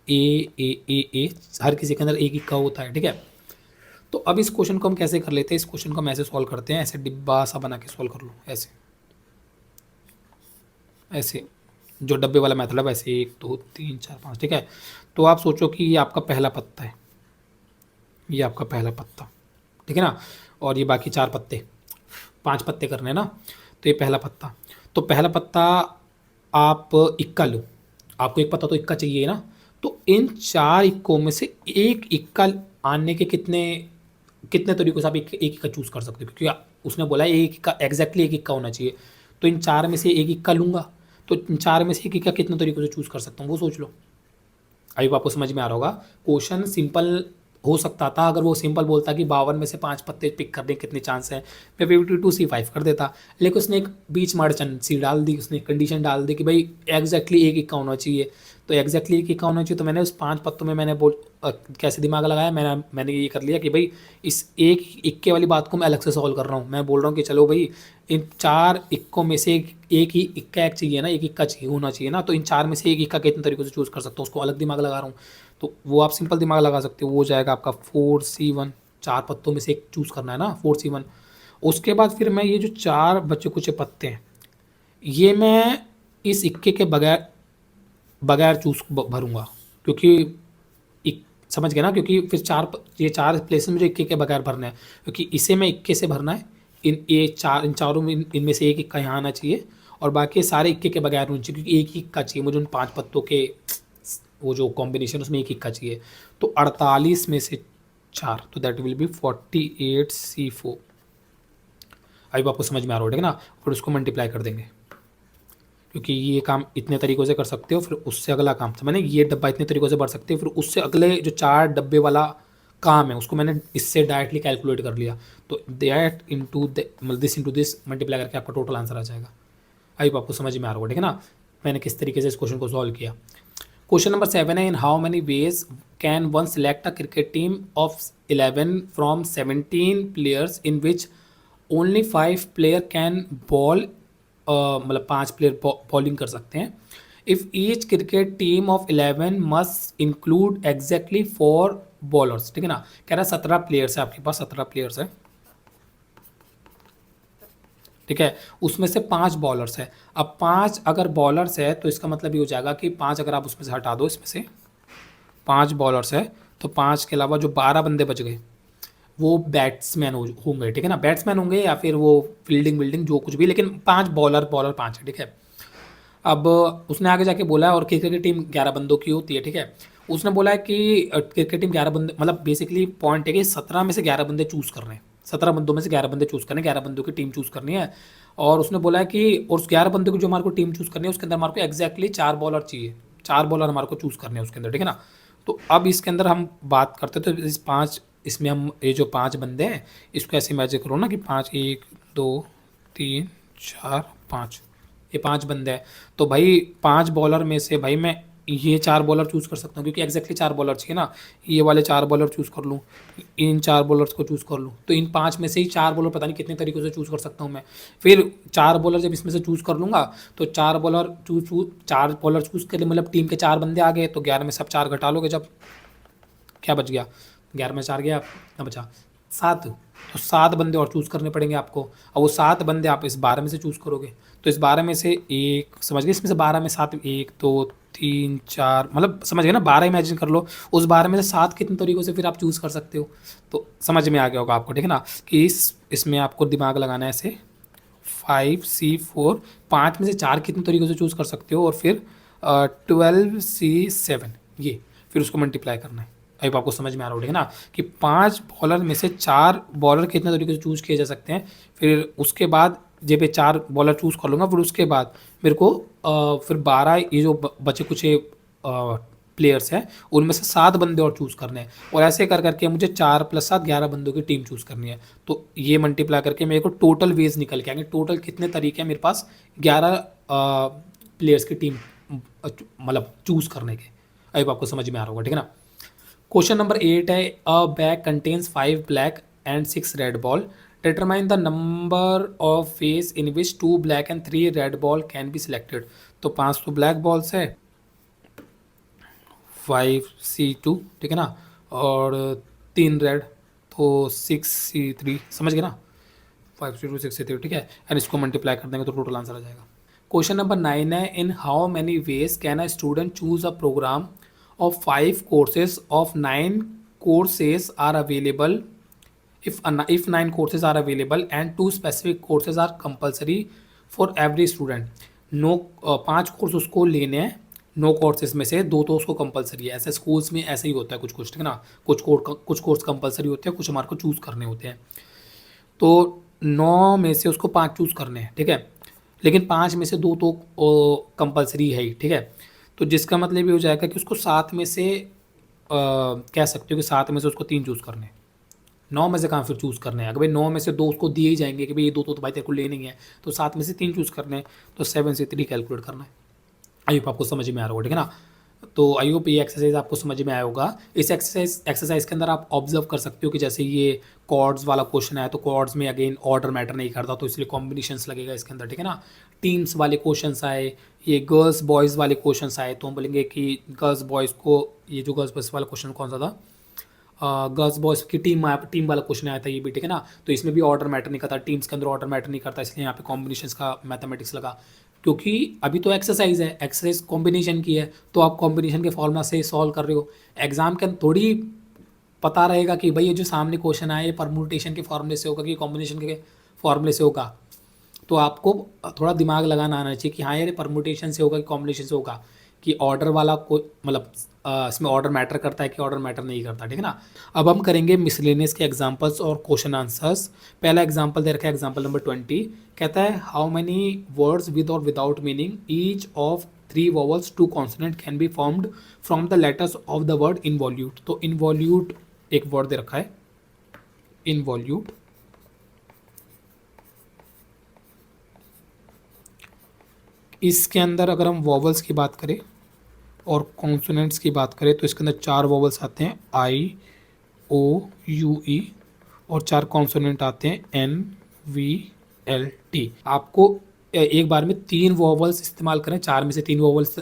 ए हर किसी के अंदर एक इक्का होता है। ठीक है, तो अब इस क्वेश्चन को हम कैसे कर लेते हैं, इस क्वेश्चन को हम ऐसे सॉल्व करते हैं, ऐसे डिब्बा सा बना के सॉल्व कर लो, ऐसे ऐसे जो डब्बे वाला मेथड है वैसे 1 2 3 4 5। ठीक है, तो आप सोचो कि ये आपका पहला पत्ता है, ये आपका पहला पत्ता, ठीक है ना, और ये बाकी 4 पत्ते, 5 पत्ते करने हैं ना। तो ये पहला पत्ता, तो पहला पत्ता आप इक्का लो, आपको एक पत्ता तो इक्का चाहिए ना। तो इन 4 इक्कों में से एक इक्का आने के कितने कितने तरीकों से आप एक इक्का चूज़ कर सकते हो, क्योंकि उसने बोला है एक इक्का, एग्जैक्टली एक इक्का होना चाहिए। तो इन 4 में से एक इक्का लूँगा, तो इन 4 में से एक इक्का कितने तरीकों से चूज़ कर सकता हूँ वो सोच लो। अभी आपको समझ में आ रहा होगा, क्वेश्चन सिंपल हो सकता था अगर वो सिंपल बोलता कि 52 में से 5 पत्ते पिक करने के कितने चांस हैं, मैं 52C5 कर देता। लेकिन उसने एक बीच मार्जिन सी डाल दी, उसने कंडीशन डाल दी कि भाई एग्जैक्टली एक इक्का होना चाहिए। तो एग्जैक्टली एक इक्का होना चाहिए, तो मैंने उस 5 पत्तों में मैंने कैसे दिमाग लगाया, मैंने ये कर लिया कि भाई इस एक इक्के वाली बात को मैं अलग से सॉल्व कर रहा हूँ। मैं बोल रहा हूँ कि चलो भाई इन 4 इक्कों में से एक ही इक्का एक चाहिए ना, एक इक्का चाहिए होना चाहिए ना। तो इन 4 में से एक इक्का कितने तरीकों से चूज़ कर सकता हूँ, उसको अलग दिमाग लगा रहा हूँ। तो वो आप सिंपल दिमाग लगा सकते हो, वो हो जाएगा आपका 4C1, 4 पत्तों में से एक चूज़ करना है ना, 4C1। उसके बाद फिर मैं ये जो 4 बचे कुचे पत्ते हैं ये मैं इस इक्के के बगैर चूज़ भरूँगा, क्योंकि समझ गए ना, क्योंकि फिर ये 4 प्लेसेस मुझे इक्के के बगैर भरना है, क्योंकि इसे मैं इक्के से भरना है। इन चारों में इनमें से एक इक्का यहाँ आना चाहिए और बाकी सारे इक्के के बगैर होने चाहिए, क्योंकि एक ही इक्का चाहिए मुझे उन 5 पत्तों के, वो जो कॉम्बिनेशन उसमें एक इक्का चाहिए। तो 48 में से 4, तो दैट विल बी 48C4। अभी आपको समझ में आ रहा है ना। फिर उसको मल्टीप्लाई कर देंगे, क्योंकि ये काम इतने तरीक़ों से कर सकते हो। फिर उससे अगला काम था मैंने ये डब्बा इतने तरीक़ों से भर सकते हो, फिर उससे अगले जो 4 डब्बे वाला काम है उसको मैंने इससे डायरेक्टली कैलकुलेट कर लिया। तो दैट इंटू दिस मल्टीप्लाई करके आपका टोटल आंसर आ जाएगा। अभी आपको समझ में आ रहा होगा, ठीक है ना, मैंने किस तरीके से इस क्वेश्चन को सॉल्व किया। क्वेश्चन नंबर 7 है, in how many ways can one select a cricket team of 11 from 17 players in which only 5 player can ball, मतलब 5 प्लेयर बॉलिंग कर सकते हैं। If each cricket team of 11 must include exactly 4 bowlers. ठीक है ना, कह रहा है 17 प्लेयर्स है आपके पास, 17 प्लेयर्स है, ठीक है, उसमें से 5 बॉलर्स है। अब 5 अगर बॉलर्स है तो इसका मतलब ये हो जाएगा कि 5 अगर आप उसमें से हटा दो, इसमें से 5 बॉलर्स है तो 5 के अलावा जो 12 बंदे बच गए वो बैट्समैन होंगे, ठीक है ना, बैट्समैन होंगे या फिर वो फील्डिंग जो कुछ भी, लेकिन 5 बॉलर 5 है, ठीक है। अब उसने आगे जाके बोला है और क्रिकेट की टीम 11 बंदों की होती है, ठीक है। उसने बोला है कि क्रिकेट टीम 11 बंदे, मतलब बेसिकली पॉइंट है कि 17 में से 11 बंदे चूज़ कर रहे हैं, 17 बंदों में से 11 बंदे चूज़ करने, 11 बंदों की टीम चूज़ करनी है। और उसने बोला है कि और उस 11 बंदों की जो हमारे को टीम चूज़ करनी है उसके अंदर हमारे को एग्जैक्टली 4 बॉलर चाहिए, 4 बॉलर हमारे को चूज़ करने हैं उसके अंदर, ठीक है ना। तो अब इसके अंदर हम बात करते तो इस 5, इसमें हम ये जो 5 बंदे हैं इसको ऐसे इमेजिन करो ना कि 5 1 2 3 4 5, ये 5 बंदे हैं। तो भाई 5 बॉलर में से भाई मैं ये 4 बॉलर चूज़ कर सकता हूँ क्योंकि एग्जैक्टली 4 बॉलर चाहिए ना। ये वाले 4 बॉलर चूज़ कर लूँ, इन 4 बॉलर्स को चूज़ कर लूँ, तो इन 5 में से ही 4 बॉलर पता नहीं कितने तरीक़ों से चूज़ कर सकता हूँ मैं। फिर 4 बॉलर जब इसमें से चूज़ कर लूँगा तो 4 बॉलर 4 बॉलर चूज़ कर लिए, मतलब टीम के 4 बंदे आ गए, तो 11 में सब 4 घटा लोगे, जब क्या बच गया, 11 में 4 गया, क्या बचा 7, तो 7 बंदे और चूज़ करने पड़ेंगे आपको। और वो 7 बंदे आप इस 12 में से चूज़ करोगे, तो इस 12 में से एक, समझ गए, इसमें से 12 में 7, 1 2 3 4, मतलब समझ गए ना, 12 इमेजिन कर लो, उस 12 में से 7 कितने तरीक़ों से फिर आप चूज़ कर सकते हो। तो समझ में आ गया होगा आपको, ठीक है ना, कि इसमें आपको दिमाग लगाना है ऐसे 5C4, 5 में से 4 कितने तरीक़ों से चूज़ कर सकते हो, और फिर 12C7, ये फिर उसको मल्टीप्लाई करना है। अब आपको समझ में आ रहा हो, ठीक है ना, कि 5 बॉलर में से 4 बॉलर कितने तरीके से चूज़ किए जा सकते हैं। फिर उसके बाद जब ये 4 बॉलर चूज़ कर लूँगा, फिर उसके बाद मेरे को फिर 12 ये जो बचे कुछ प्लेयर्स हैं उनमें से 7 बंदे और चूज़ करने हैं, और ऐसे कर करके मुझे 4 + 7 11 बंदों की टीम चूज़ करनी है। तो ये मल्टीप्लाई करके मेरे को टोटल वेज निकल के आएंगे, टोटल कितने तरीके हैं मेरे पास 11 प्लेयर्स की टीम मतलब चूज़ करने के। अब आपको समझ में आ रहा होगा, ठीक है ना। क्वेश्चन नंबर 8 है, अ bag contains 5 black and 6 red ball, determine the number of face in which 2 black and 3 red ball can be selected. तो 5 तो ब्लैक बॉल्स है, 5C2, ठीक है ना, और 3 रेड, तो 6C3, समझ गए ना, 5C2 6C3, ठीक है, एंड इसको मल्टीप्लाई कर देंगे तो टोटल आंसर आ जाएगा। क्वेश्चन नंबर 9 है, in how many ways can a student choose a program of 5 courses of 9 courses are available if 9 courses are available and 2 specific courses are compulsory for every student। 5 course उसको लेने हैं, 9 courses में से 2 तो उसको compulsory है। ऐसे schools में ऐसे ही होता है कुछ, ठीक है ना, कुछ कोर्स कंपलसरी होते हैं, कुछ हमारे को चूज़ करने होते हैं। तो 9 में से उसको 5 चूज़ करने हैं, ठीक है, लेकिन 5 में से 2 तो कंपलसरी है ही, ठीक है। तो जिसका मतलब ये हो जाएगा कि उसको 7 में से कह सकते हो कि 7 में से उसको 3 चूज़ करने हैं। 9 में से कहाँ फिर चूज़ करने हैं, अगर भाई 9 में से 2 उसको दिए ही जाएंगे कि भाई ये 2 तो भाई तेरे को लेने ही है, तो 7 में से 3 चूज़ करने हैं, तो 7C3 कैलकुलेट करना है। आई होप आपको समझ में आ रहा होगा, ठीक है ना। तो आई होप ये एक्सरसाइज आपको समझ में आया होगा। इस एक्सरसाइज के अंदर आप ऑब्जर्व कर सकते हो कि जैसे ये कॉर्ड्स वाला क्वेश्चन है, तो कॉर्ड्स में अगेन ऑर्डर मैटर नहीं करता, तो इसलिए कॉम्बिनेशंस लगेगा इसके अंदर, ठीक है ना। टीम्स वाले क्वेश्चंस आए, ये गर्ल्स बॉयज़ वाले क्वेश्चंस आए, तो हम बोलेंगे कि गर्ल्स बॉयज़ को, ये जो गर्ल्स बॉयज़ वाला क्वेश्चन कौन सा था, गर्ल्स बॉयज़ की टीम वाला क्वेश्चन आया था ये भी, ठीक है ना। तो इसमें भी ऑर्डर मैटर नहीं करता, टीम्स के अंदर ऑर्डर मैटर नहीं करता, इसलिए यहाँ पे कॉम्बिनेशंस का मैथमेटिक्स लगा। क्योंकि अभी तो एक्सरसाइज है, एक्सरसाइज कॉम्बिनेशन की है, तो आप कॉम्बिनेशन के फॉर्मूला से सॉल्व कर रहे हो। एग्जाम के अंदर थोड़ी पता रहेगा कि भाई ये जो सामने क्वेश्चन आए ये परम्यूटेशन के फॉर्मूले से होगा कि कॉम्बिनेशन के फॉर्मूले से होगा। तो आपको थोड़ा दिमाग लगाना आना चाहिए कि हाँ यार परम्यूटेशन से होगा कि कॉम्बिनेशन से होगा, कि ऑर्डर वाला को मतलब इसमें ऑर्डर मैटर करता है कि ऑर्डर मैटर नहीं करता, ठीक है ना। अब हम करेंगे मिसलेनियस के एग्जांपल्स और क्वेश्चन आंसर्स। पहला एग्जांपल दे रखा है, एग्जांपल नंबर 20, कहता है हाउ मेनी वर्ड्स विद और without meaning each of 3 vowels 2 consonant can be formed from the letters of the word involute. तो इनवॉल्यूट एक वर्ड दे रखा है, इनवॉल्यूट। इसके अंदर अगर हम वॉवल्स की बात करें और कॉन्सोनेंट्स की बात करें तो इसके अंदर 4 वॉवल्स आते हैं, I O U E, और 4 कॉन्सोनेंट आते हैं N V L T। आपको एक बार में 3 वॉवल्स इस्तेमाल करें, 4 में से 3 वॉवल्स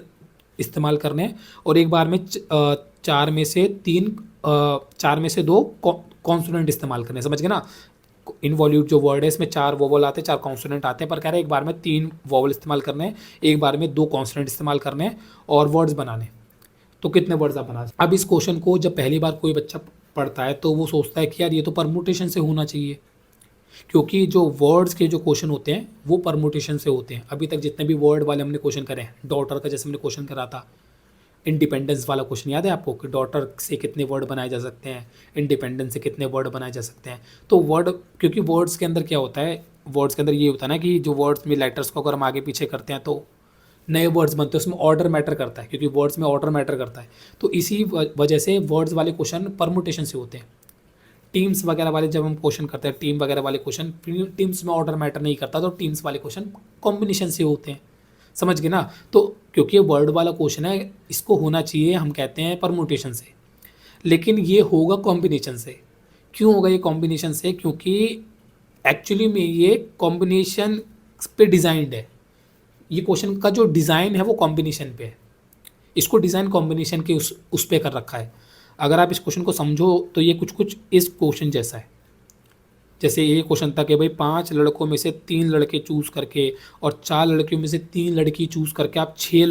इस्तेमाल करने हैं, और एक बार में 4 में से 2 कॉन्सोनेंट इस्तेमाल करने, समझ गए ना। इनवॉल्यूट जो वर्ड है इसमें 4 वोवल आते हैं, 4 कॉन्सोनेंट आते हैं, पर कह रहे हैं एक बार में 3 वोवल इस्तेमाल करने हैं, एक बार में 2 कॉन्सोनेंट इस्तेमाल करने हैं और वर्ड्स बनाने। तो कितने वर्ड्स आप बना सकते। अब इस क्वेश्चन को जब पहली बार कोई बच्चा पढ़ता है तो वो सोचता है कि यार ये तो परमुटेशन से होना चाहिए, क्योंकि जो वर्ड्स के जो क्वेश्चन होते हैं वो परमुटेशन से होते हैं। अभी तक जितने भी वर्ड वाले हमने क्वेश्चन करे हैं, डॉटर का जैसे हमने क्वेश्चन करा था, इंडिपेंडेंस वाला क्वेश्चन याद है आपको कि डॉटर से कितने वर्ड बनाए जा सकते हैं, इंडिपेंडेंस से कितने वर्ड बनाए जा सकते हैं। तो वर्ड, क्योंकि वर्ड्स के अंदर क्या होता है, वर्ड्स के अंदर ये होता है ना कि जो वर्ड्स में लेटर्स को अगर हम आगे पीछे करते हैं तो नए वर्ड्स बनते हैं, उसमें ऑर्डर मैटर करता है, क्योंकि वर्ड्स में ऑर्डर मैटर करता है। तो इसी वजह से वर्ड्स वाले क्वेश्चन परमुटेशन से होते हैं। टीम्स वगैरह वाले जब हम क्वेश्चन करते हैं, टीम वगैरह वाले क्वेश्चन, टीम्स में ऑर्डर मैटर नहीं करता, तो टीम्स वाले क्वेश्चन कॉम्बिनेशन से होते हैं, समझ गए ना। तो क्योंकि ये वर्ड वाला क्वेश्चन है, इसको होना चाहिए हम कहते हैं परमुटेशन से, लेकिन ये होगा कॉम्बिनेशन से। क्यों होगा ये कॉम्बिनेशन से? क्योंकि एक्चुअली में ये कॉम्बिनेशन पे डिज़ाइंड है। ये क्वेश्चन का जो डिज़ाइन है वो कॉम्बिनेशन पे है, इसको डिज़ाइन कॉम्बिनेशन के उस पे कर रखा है। अगर आप इस क्वेश्चन को समझो तो ये कुछ कुछ इस क्वेश्चन जैसा है। जैसे ये क्वेश्चन था कि भाई 5 लड़कों में से 3 लड़के चूज़ करके और 4 लड़कियों में से 3 लड़की चूज़ करके आप 6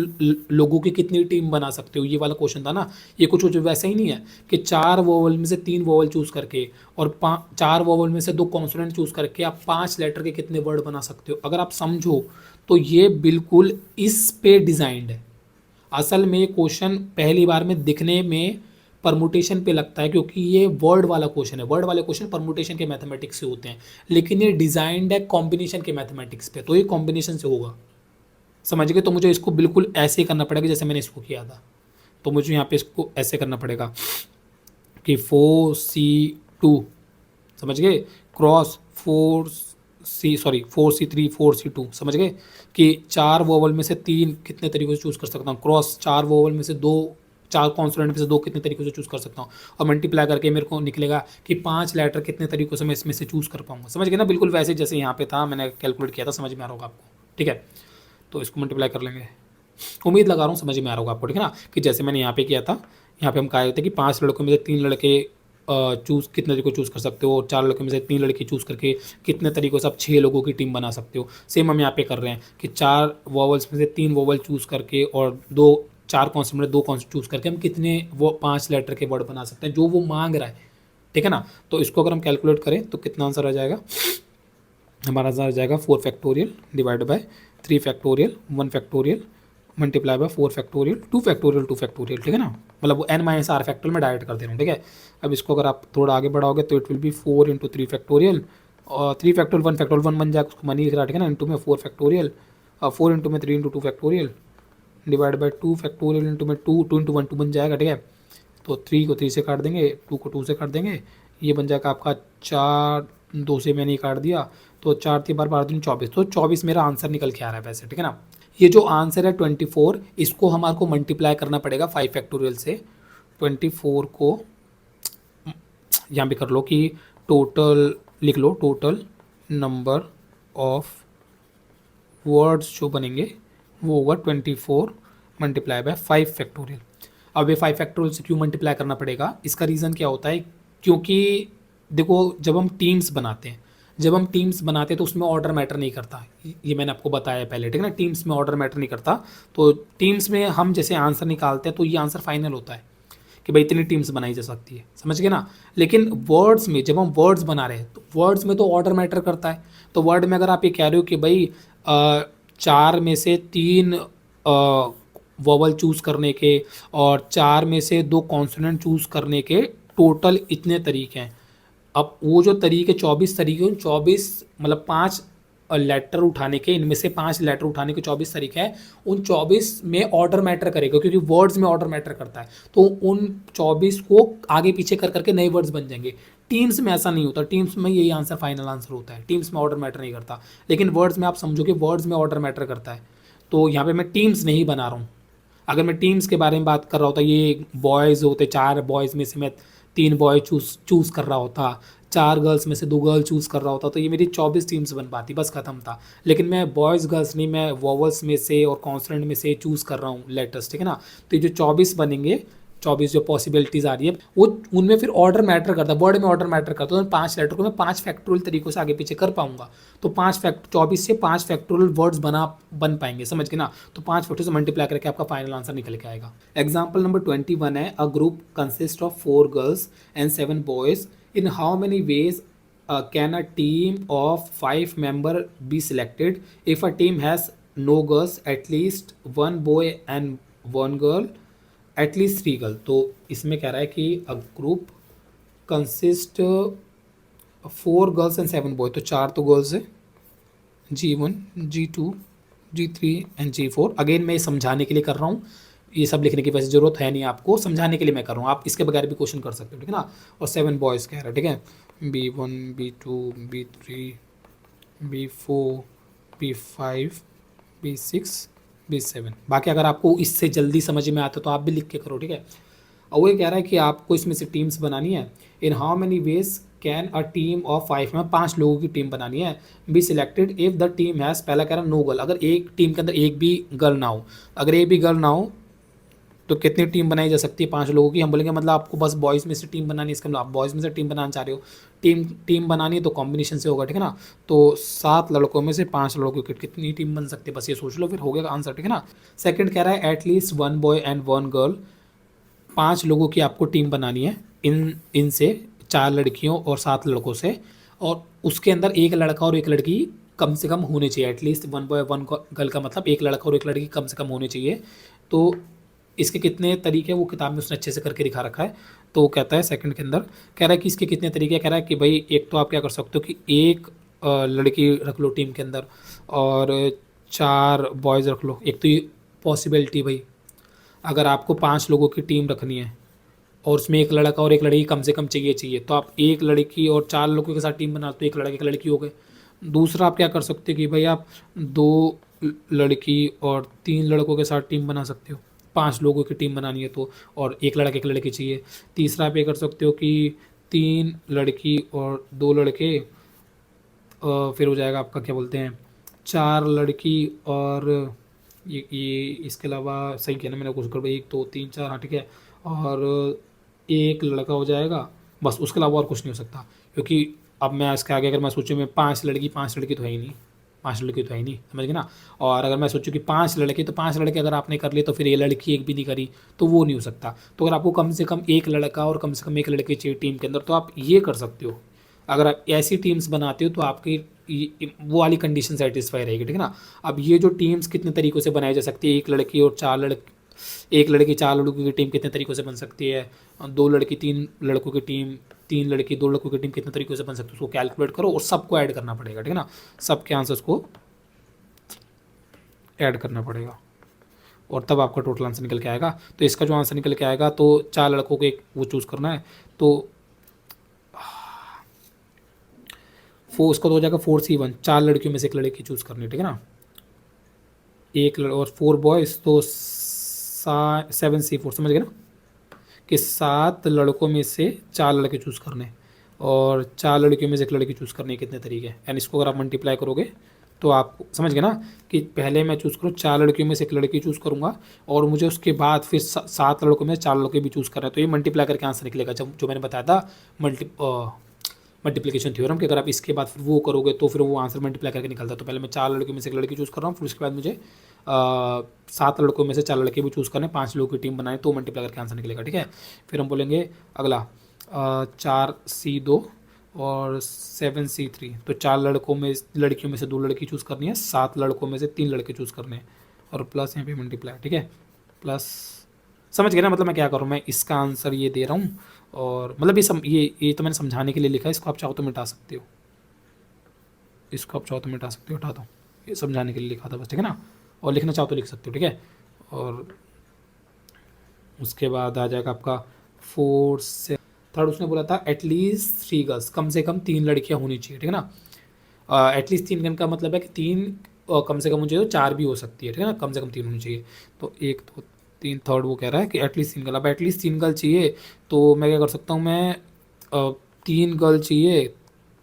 लोगों की कितनी टीम बना सकते हो, ये वाला क्वेश्चन था ना। ये कुछ कुछ वैसा ही नहीं है कि 4 वोवल में से 3 वोवल चूज़ करके और 4 वोवल में से 2 कॉन्सोनेंट चूज़ करके आप 5 लेटर के कितने वर्ड बना सकते हो। अगर आप समझो तो ये बिल्कुल इस पे डिज़ाइंड है। असल में क्वेश्चन पहली बार में दिखने में परमुटेशन पे लगता है क्योंकि ये वर्ड वाला क्वेश्चन है। वर्ड वाले क्वेश्चन परमुटेशन के मैथमेटिक्स से होते हैं, लेकिन ये डिज़ाइंड है कॉम्बिनेशन के मैथमेटिक्स पे, तो ये कॉम्बिनेशन से होगा। समझ गए? तो मुझे इसको बिल्कुल ऐसे ही करना पड़ेगा जैसे मैंने इसको किया था। तो मुझे यहाँ पे इसको ऐसे करना पड़ेगा कि 4C2, समझ गए, क्रॉस 4C3 4C2, समझ गए कि 4 वोवल में से 3 कितने तरीकों से चूज़ कर सकता हूँ, क्रॉस 4 वोवल में से 2, 4 कॉन्सोनेंट में से 2 कितने तरीकों से चूज़ कर सकता हूँ, और मल्टीप्लाई करके मेरे को निकलेगा कि 5 लेटर कितने तरीकों से मैं इसमें से चूज़ कर पाऊंगा। समझ गए ना? बिल्कुल वैसे जैसे यहाँ पे था, मैंने कैलकुलेट किया था। समझ में आ रहा होगा आपको? ठीक है, तो इसको मल्टीप्लाई कर लेंगे। उम्मीद लगा रहा हूँ समझ में आ रहा होगा आपको, ठीक है ना? कि जैसे मैंने यहाँ पे किया था, यहाँ पे हम कहा थे कि 5 लड़कों में से 3 लड़के चूज़ कितने तरीकों चूज़ कर सकते हो, और 4 लड़कों में से 3 लड़की चूज़ करके कितने तरीकों से आप 6 लोगों की टीम बना सकते हो। सेम हम यहाँ पे कर रहे हैं कि 4 वोवल्स में से 3 वोवल चूज़ करके और 4 कॉन्सेप्ट में 2 कॉन्सेप्ट चूज़ करके हम कितने वो 5 लेटर के वर्ड बना सकते हैं जो वो मांग रहा है, ठीक है ना? तो इसको अगर हम कैलकुलेट करें तो कितना आंसर आ जाएगा? हमारा आंसर आ जाएगा 4 factorial divide by 3 factorial 1 factorial multiply by 4 factorial 2 factorial 2 factorial, ठीक है ना? मतलब वो n-r फैक्टोरियल में डायरेक्ट कर दे रहा हूँ, ठीक है? अब इसको अगर आप थोड़ा आगे बढ़ाओगे तो it will be 4 into 3 factorial, और 3 फैक्टोरियल 1 फैक्टोरियल 1 बन जाएगा, उसको मनी लिख रहा है, ठीक है ना? इंटू में 4 फैक्टोरियल, 4 इंटू में 3 into 2 factorial divide by 2 factorial into में 2 इंटू 1 2 बन जाएगा, ठीक है? तो 3 को 3 से काट देंगे, 2 को 2 से काट देंगे, ये बन जाएगा आपका 4, 2 से मैंने काट दिया तो 4 3 बार 12 24, तो 24 मेरा आंसर निकल के आ रहा है वैसे, ठीक है ना? ये जो आंसर है 24, इसको हमारे को मल्टीप्लाई करना पड़ेगा 5 फैक्टोरियल से। 24 को यहाँ पे कर लो कि टोटल लिख लो, टोटल नंबर ऑफ वर्ड्स जो बनेंगे वो होगा 24 मल्टीप्लाई बाय 5 फैक्टोरियल। अब ये 5 फैक्टोरियल से क्यों मल्टीप्लाई करना पड़ेगा? इसका रीज़न क्या होता है? क्योंकि देखो जब हम टीम्स बनाते हैं, तो उसमें ऑर्डर मैटर नहीं करता। ये मैंने आपको बताया पहले, ठीक है ना? टीम्स में ऑर्डर मैटर नहीं करता। तो टीम्स में हम जैसे आंसर निकालते हैं तो ये आंसर फाइनल होता है कि भाई इतनी टीम्स बनाई जा सकती है, समझ गए ना? लेकिन वर्ड्स में जब हम वर्ड्स बना रहे हैं तो वर्ड्स में तो ऑर्डर मैटर करता है। तो वर्ड में अगर आप ये कह रहे हो कि भाई 4 में से 3 वोवल चूज़ करने के और 4 में से 2 कॉन्सोनेंट चूज़ करने के टोटल इतने तरीके हैं। अब वो जो तरीके 24 तरीके, उन 24 मतलब 5 लेटर उठाने के, इनमें से 5 लेटर उठाने के 24 तरीके हैं। उन 24 में ऑर्डर मैटर करेगा क्योंकि वर्ड्स में ऑर्डर मैटर करता है। तो उन 24 को आगे पीछे कर करके नए वर्ड्स बन जाएंगे। टीम्स में ऐसा नहीं होता, टीम्स में यही आंसर फाइनल आंसर होता है। टीम्स में ऑर्डर मैटर नहीं करता, लेकिन वर्ड्स में आप समझो कि वर्ड्स में ऑर्डर मैटर करता है। तो यहाँ पे मैं टीम्स नहीं बना रहा हूँ। अगर मैं टीम्स के बारे में बात कर रहा होता, ये बॉयज़ होते, 4 बॉयज़ में से मैं 3 बॉय चूज़ कर रहा होता, 4 गर्ल्स में से 2 गर्ल चूज़ कर रहा होता, तो ये मेरी 24 टीम्स बन पाती, बस ख़त्म था। लेकिन मैं बॉयज़ गर्ल्स नहीं, मैं वोवल्स में से और कॉन्सोनेंट में से चूज़ कर रहा हूँ लेटर्स, ठीक है ना? तो ये जो 24 बनेंगे, 24 जो पॉसिबिलिटीज़ आ रही है वो उनमें फिर ऑर्डर मैटर करता है, वर्ड में ऑर्डर मैटर करता है। तो 5 लेटर को मैं 5 फैक्टोरियल तरीकों से आगे पीछे कर पाऊंगा। तो 24 से 5 फैक्टोरियल वर्ड्स बन पाएंगे, समझ के ना? तो 5 फैक्टोरियल से मल्टीप्लाई करके आपका फाइनल आंसर निकल के आएगा। एग्जाम्पल नंबर 21 है, a group consist of 4 girls and 7 boys, in how many veg can a team of 5 member be selected? If a team has no girls, at least 1 boy and 1 girl, at least 3 girl. तो इसमें कह रहा है कि a group consist 4 girls and 7 boy, तो 4 तो girls है, G1 G2 G3 and G4। Again मैं समझाने के लिए कर रहा हूँ, ये सब लिखने की वैसे ज़रूरत है नहीं, आपको समझाने के लिए मैं कर रहा हूँ, आप इसके बगैर भी क्वेश्चन कर सकते हो, ठीक है ना? और 7 बॉयज़ कह रहा है, ठीक है? B1 B2 B3 B4 B5 B6 27। बाकी अगर आपको इससे जल्दी समझ में आता तो आप भी लिख के करो, ठीक है। और वो ये कह रहा है कि आपको इसमें से टीम्स बनानी है। In how many ways can a team of 5, में 5 लोगों की टीम बनानी है। Be selected if the team has, पहला कह रहा है नो गर्ल, अगर एक टीम के अंदर एक भी गर्ल ना हो, अगर एक भी गर्ल ना हो तो कितनी टीम बनाई जा सकती है? 5 लोगों की। हम बोलेंगे मतलब आपको बस बॉयज़ में से टीम बनानी है, इसका मतलब आप बॉयज़ में से टीम बनाना चाह रहे हो। टीम बनानी है तो कॉम्बिनेशन से होगा, ठीक है ना। तो 7 लड़कों में से 5 लड़कों की कितनी टीम बन सकती है, बस ये सोच लो, फिर हो गया आंसर, ठीक है ना। सेकंड कह रहा है एटलीस्ट 1 बॉय एंड 1 गर्ल, 5 लोगों की आपको टीम बनानी है, इनसे 4 लड़कियों और 7 लड़कों से, और उसके अंदर एक लड़का और एक लड़की कम से कम होने चाहिए। एटलीस्ट 1 बॉय 1 गर्ल का मतलब एक लड़का और एक लड़की कम से कम होने चाहिए। तो इसके कितने तरीके वो किताब में उसने अच्छे से करके दिखा रखा है। तो वो कहता है सेकंड के अंदर कह रहा है कि इसके कितने तरीके, कह रहा है कि भाई एक तो आप क्या कर सकते हो कि एक लड़की रख लो टीम के अंदर और 4 बॉयज़ रख लो। एक तो ये पॉसिबिलिटी भाई, अगर आपको 5 लोगों की टीम रखनी है और उसमें एक लड़का और एक लड़की कम से कम चाहिए, तो आप एक लड़की और 4 लोगों के साथ टीम बना तो एक लड़का एक लड़की हो गए। दूसरा आप क्या कर सकते हो कि भाई आप 2 लड़की और 3 लड़कों के साथ टीम बना सकते हो, 5 लोगों की टीम बनानी है तो, और एक लड़का एक लड़की चाहिए। तीसरा आप ये कर सकते हो कि 3 लड़की और 2 लड़के, फिर हो जाएगा आपका क्या बोलते हैं 4 लड़की और ये इसके अलावा सही किया ना मैंने, कुछ कर 1 2 3 4, हाँ ठीक है, और एक लड़का हो जाएगा, बस उसके अलावा और कुछ नहीं हो सकता। क्योंकि अब मैं इसके आगे अगर मैं सोचूं मैं 5 लड़की 5 लड़की तो है ही नहीं, 5 लड़की तो है ही नहीं, समझ गए ना। और अगर मैं सोचूं कि 5 लड़के तो 5 लड़के अगर आपने कर लिए तो फिर ये लड़की एक भी नहीं करी तो वो नहीं हो सकता। तो अगर आपको कम से कम एक लड़का और कम से कम एक लड़की चाहिए टीम के अंदर तो आप ये कर सकते हो। अगर आप ऐसी टीम्स बनाते हो तो आपकी वो वाली कंडीशन सेटिस्फाई रहेगी, ठीक है ना। अब ये जो टीम्स कितने तरीक़ों से बनाई जा सकती है, एक लड़की और 4 लड़के, एक लड़की 4 लड़कों की टीम कितने तरीक़ों से बन सकती है, 2 लड़की 3 लड़कों की टीम, 3 लड़की 2 लड़कों की टीम कितने तरीक़ों से बन सकती है, उसको कैलकुलेट करो और सबको ऐड करना पड़ेगा, ठीक है ना। सबके आंसर्स को ऐड करना पड़ेगा और तब आपका टोटल आंसर निकल के आएगा। तो इसका जो आंसर निकल के आएगा तो 4 लड़कों को एक वो चूज़ करना है, तो उसका तो हो जाएगा 4C1, 4 लड़कियों में से एक लड़की चूज़ करनी है, ठीक है ना। एक और 4 बॉयज़ तो 7C4, समझ गए ना, कि 7 लड़कों में से 4 लड़के चूज़ करने और 4 लड़कियों में से एक लड़की चूज़ करने, कितने तरीके हैं। एंड इसको अगर आप मल्टीप्लाई करोगे तो आप समझ गए ना कि पहले मैं चूज़ करूँ 4 लड़कियों में से एक लड़की चूज़ करूँगा और मुझे उसके बाद फिर 7 लड़कों में 4 लड़के भी चूज़ करना है, तो ये मल्टीप्लाई करके आंसर निकलेगा। जब जो मैंने बताया था मल्टीप्लिकेशन थ्योरम कि अगर आप इसके बाद फिर वो करोगे तो फिर वो आंसर मल्टीप्लाई करके निकलता है। तो पहले मैं 4 लड़कियों में से एक लड़की चूज़ कर रहा हूँ, फिर उसके बाद मुझे 7 लड़कों में से 4 लड़के भी चूज़ करने, 5 लोगों की टीम बनाए तो मल्टीप्लाई करके आंसर निकलेगा, ठीक है। फिर हम बोलेंगे अगला 4C2 और 7C3, तो 4 लड़कियों में से 2 लड़की चूज़ करनी है, 7 लड़कों में से 3 लड़के चूज़ करने हैं और प्लस यहाँ पे मल्टीप्लाई, ठीक है। प्लस समझ गए ना, मतलब मैं क्या करूँ, मैं इसका आंसर ये दे रहा हूँ और मतलब ये तो मैंने समझाने के लिए लिखा है, इसको आप चाहो तो मिटा सकते हो, इसको आप चाहो तो मिटा सकते हो, हटा दो, ये समझाने के लिए लिखा था बस, ठीक है ना। और लिखना चाहो तो लिख सकते हो, ठीक है। और उसके बाद आ जाएगा आपका 4 से थर्ड, उसने बोला था एटलीस्ट 3 गर्ल्स, कम से कम 3 लड़कियाँ होनी चाहिए, ठीक है ना। एटलीस्ट 3 गन का मतलब है कि 3 कम से कम होनी चाहिए, तो 4 भी हो सकती है, ठीक है ना, कम से कम 3 होनी चाहिए। तो 1 2 3, थर्ड वो कह रहा है कि एटलीस्ट 3 गर्ल। अब एटलीस्ट 3 गर्ल चाहिए तो मैं क्या कर सकता हूँ, मैं 3 गर्ल चाहिए,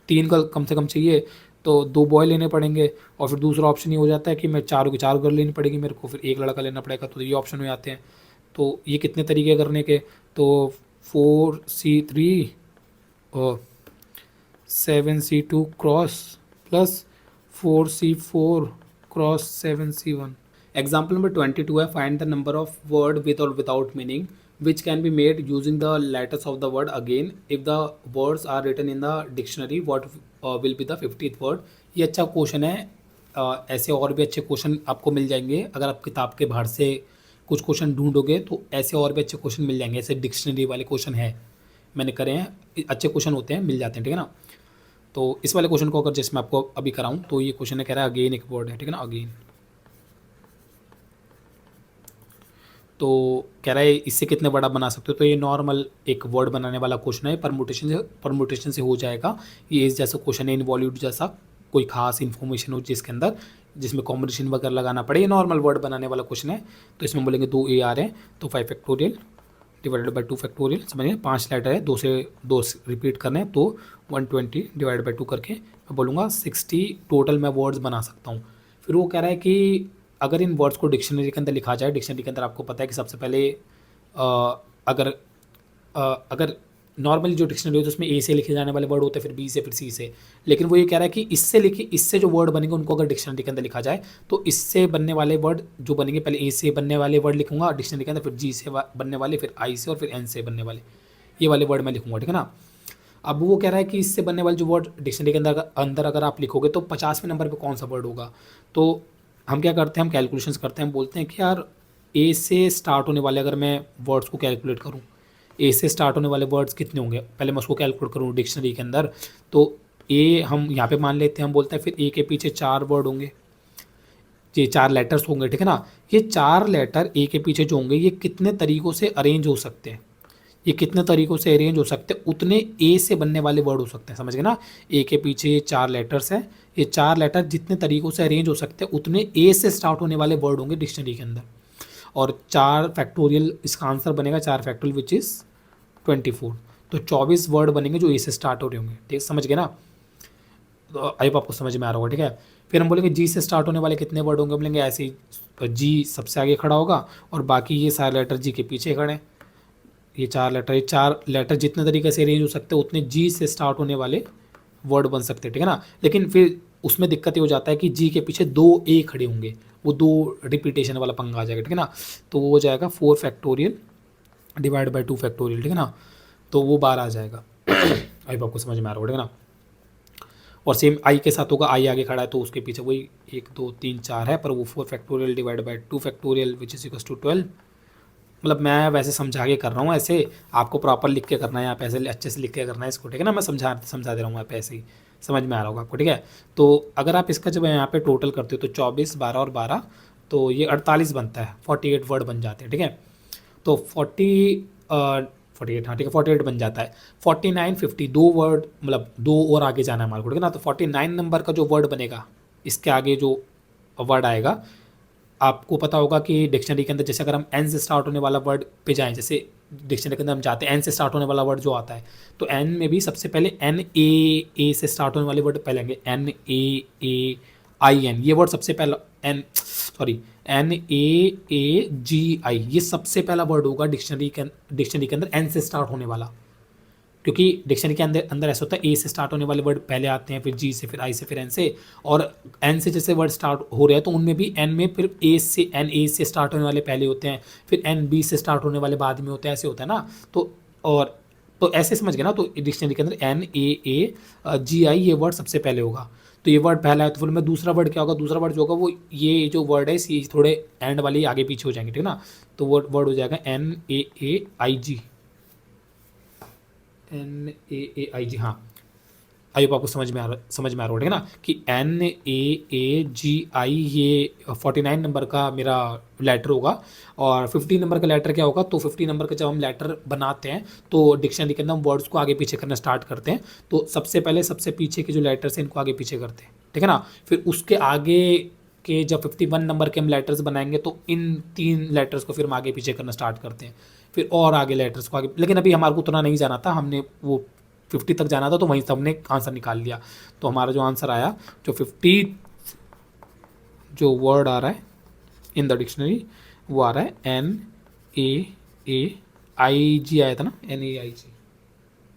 3 गर्ल कम से कम चाहिए तो 2 बॉय लेने पड़ेंगे और फिर दूसरा ऑप्शन ये हो जाता है कि मैं 4 की 4 गर्ल लेनी पड़ेगी मेरे को, फिर एक लड़का लेना पड़ेगा, तो ये ऑप्शन हो जाते हैं। तो ये कितने तरीके करने के, तो 4C3 और 7C2 cross plus 4C4 cross 7C1। Example number 22 है, find the number of word with और without meaning which can be made using the letters of the word again if the words are written in the dictionary what will be the 50th word. ये अच्छा question है। ऐसे और भी अच्छे question आपको मिल जाएंगे अगर आप किताब के बाहर से कुछ क्वेश्चन ढूंढोगे तो ऐसे और भी अच्छे क्वेश्चन मिल जाएंगे। ऐसे डिक्शनरी वाले क्वेश्चन है, मैंने करे हैं, अच्छे क्वेश्चन होते हैं, मिल जाते हैं, ठीक है ना। तो इस वाले क्वेश्चन को अगर जैसे मैं आपको अभी कराऊँ तो ये क्वेश्चन है, कह रहा है अगेन एक वर्ड है, ठीक है ना, अगेन। तो कह रहा है इससे कितने बड़ा बना सकते हो, तो ये नॉर्मल एक वर्ड बनाने वाला क्वेश्चन है, परमुटेशन से हो जाएगा। ये इस जैसा क्वेश्चन है, इनवॉल्यूट जैसा कोई खास इन्फॉर्मेशन हो जिसके अंदर जिसमें कॉम्बिनेशन वगैरह लगाना पड़े, ये नॉर्मल वर्ड बनाने वाला क्वेश्चन है। तो इसमें बोलेंगे 2 ए आ रहे हैं तो 5 फैक्टोरियल डिवाइडेड बाई 2 फैक्टोरियल, समझिए 5 लेटर है, 2 से 2 रिपीट करने हैं तो 120 डिवाइड बाई 2 करके मैं बोलूँगा 60 टोटल मैं वर्ड्स बना सकता हूँ। फिर वो कह रहा है कि अगर इन वर्ड्स को डिक्शनरी के अंदर लिखा जाए, डिक्शनरी के अंदर आपको पता है कि सबसे पहले अगर नॉर्मली जो डिक्शनरी होती है उसमें ए से लिखे जाने वाले वर्ड होते हैं, फिर बी से, फिर सी से, लेकिन वो ये कह रहा है कि इससे जो वर्ड बनेंगे उनको अगर डिक्शनरी के अंदर लिखा जाए तो इससे बनने वाले वर्ड जो बनेंगे, पहले ए से बनने वाले वर्ड लिखूंगा डिक्शनरी के अंदर, फिर जी से बनने वाले, फिर आई से और फिर एन से बनने वाले, ये वाले वर्ड मैं लिखूंगा, ठीक है ना। अब वो कह रहा है कि इससे बनने वाले जो वर्ड डिक्शनरी के अंदर अगर आप लिखोगे तो 50वें नंबर पर कौन सा वर्ड होगा। तो हम क्या करते हैं, हम कैलकुलेशंस करते हैं, हम बोलते हैं कि यार ए से स्टार्ट होने वाले अगर मैं वर्ड्स को कैलकुलेट करूँ, ए से स्टार्ट होने वाले वर्ड्स कितने होंगे, पहले मैं उसको कैलकुलेट करूँ डिक्शनरी के अंदर। तो ए हम यहाँ पे मान लेते हैं, हम बोलते हैं फिर ए के पीछे 4 वर्ड होंगे, ये 4 लेटर्स होंगे, ठीक है ना। ये 4 लेटर ए के पीछे जो होंगे ये कितने तरीक़ों से अरेंज हो सकते हैं, ये कितने तरीक़ों से अरेंज हो सकते हैं, उतने ए से बनने वाले वर्ड हो सकते हैं, समझ गए ना। ए के पीछे ये 4 लेटर्स हैं, ये 4 लेटर जितने तरीक़ों से अरेंज हो सकते हैं उतने ए से स्टार्ट होने वाले वर्ड होंगे डिक्शनरी के अंदर। और 4 फैक्टोरियल इसका आंसर बनेगा, 4 फैक्टोरियल विच इज़ 24। तो 24 वर्ड बनेंगे जो ए से स्टार्ट हो रहे होंगे, ठीक समझ गए ना। तो आई होप आपको समझ में आ रहा होगा, ठीक है। फिर हम बोलेंगे जी से स्टार्ट होने वाले कितने वर्ड होंगे, बोलेंगे ऐसे ही जी सबसे आगे खड़ा होगा और बाकी ये सारे लेटर जी के पीछे खड़े हैं। ये 4 लेटर जितने तरीके से अरेंज हो सकते हैं उतने जी से स्टार्ट होने वाले वर्ड बन सकते हैं, ठीक है ना। लेकिन फिर उसमें दिक्कत ये हो जाता है कि जी के पीछे 2 ए खड़े होंगे, वो 2 रिपीटेशन वाला पंगा आ जाएगा, ठीक है ना। तो वो हो जाएगा 4 फैक्टोरियल डिवाइड बाई 2 फैक्टोरियल, ठीक है ना। तो वो 12 आ जाएगा। आई आपको समझ में आ रहा होगा, ठीक है ना। और सेम आई के साथ होगा, आई आगे खड़ा है तो उसके पीछे वही 1 2 3 4 है, पर वो 4 factorial divide by 2 factorial which is equals to 12। मतलब मैं वैसे समझा के कर रहा हूँ, ऐसे आपको प्रॉपर लिख के करना है, आप ऐसे अच्छे से लिख के करना है इसको, ठीक है ना। मैं समझा दे रहा हूँ, आप ऐसे ही समझ में आ रहा होगा आपको, ठीक है। तो अगर आप इसका जब यहाँ पे टोटल करते हो तो 24 12 और 12 तो ये 48 बनता है, 48 वर्ड बन जाते हैं, ठीक है। तो 48 हाँ ठीक है 48 बन जाता है। 49 50 2 वर्ड मतलब 2 और आगे जाना है हमारे को, ठीक है ना। तो 49 नंबर का जो वर्ड बनेगा इसके आगे जो वर्ड आएगा, आपको पता होगा कि डिक्शनरी के अंदर जैसे अगर हम एन से स्टार्ट होने वाला वर्ड पे जाएं, जैसे डिक्शनरी के अंदर हम जाते हैं एन से स्टार्ट होने वाला वर्ड जो आता है, तो एन में भी सबसे पहले एन ए से स्टार्ट होने वाले वर्ड पहले आएंगे, एन ए आई एन, ये वर्ड सबसे पहला एन ए जी आई, ये सबसे पहला वर्ड होगा डिक्शनरी के अंदर एन से स्टार्ट होने वाला, क्योंकि डिक्शनरी के अंदर ऐसा होता है ए से स्टार्ट होने वाले वर्ड पहले आते हैं, फिर जी से, फिर आई से, फिर एन से, और एन से जैसे वर्ड स्टार्ट हो रहे हैं तो उनमें भी एन में फिर ए से स्टार्ट होने वाले पहले होते हैं, फिर एन बी से स्टार्ट होने वाले बाद में होते हैं, ऐसे होता है ना। तो ऐसे समझ गए ना। तो डिक्शनरी के अंदर एन ए जी आई ये वर्ड सबसे पहले होगा, तो ये वर्ड पहला है। तो फिर मैं दूसरा वर्ड क्या होगा, दूसरा वर्ड जो होगा वो ये जो वर्ड है ये थोड़े एंड वाले आगे पीछे हो जाएंगे, ठीक है ना। तो वर्ड हो जाएगा N A I ji, N A आई जी, हाँ आई होप आपको समझ में आ रहा होगा, ठीक है ना, कि एन ए जी आई ये 49 नंबर का मेरा लेटर होगा। और 50 नंबर का लेटर क्या होगा, तो 50 नंबर का जब हम लेटर बनाते हैं तो डिक्शनरी के अंदर हम वर्ड्स को आगे पीछे करना स्टार्ट करते हैं, तो सबसे पहले सबसे पीछे के जो लेटर्स हैं इनको आगे पीछे करते हैं, ठीक है ना। फिर उसके आगे के जब 51 नंबर के हम लेटर्स बनाएंगे तो इन 3 लेटर्स को फिर हम आगे पीछे करना स्टार्ट करते हैं, फिर और आगे लेटर्स को आगे, लेकिन अभी हमारे को उतना नहीं जाना था, हमने वो 50 तक जाना था तो वहीं से हमने आंसर निकाल लिया। तो हमारा जो आंसर आया, जो 50 जो वर्ड आ रहा है इन द डिक्शनरी वो आ रहा है एन ए आई जी आया था ना, एन ए आई जी,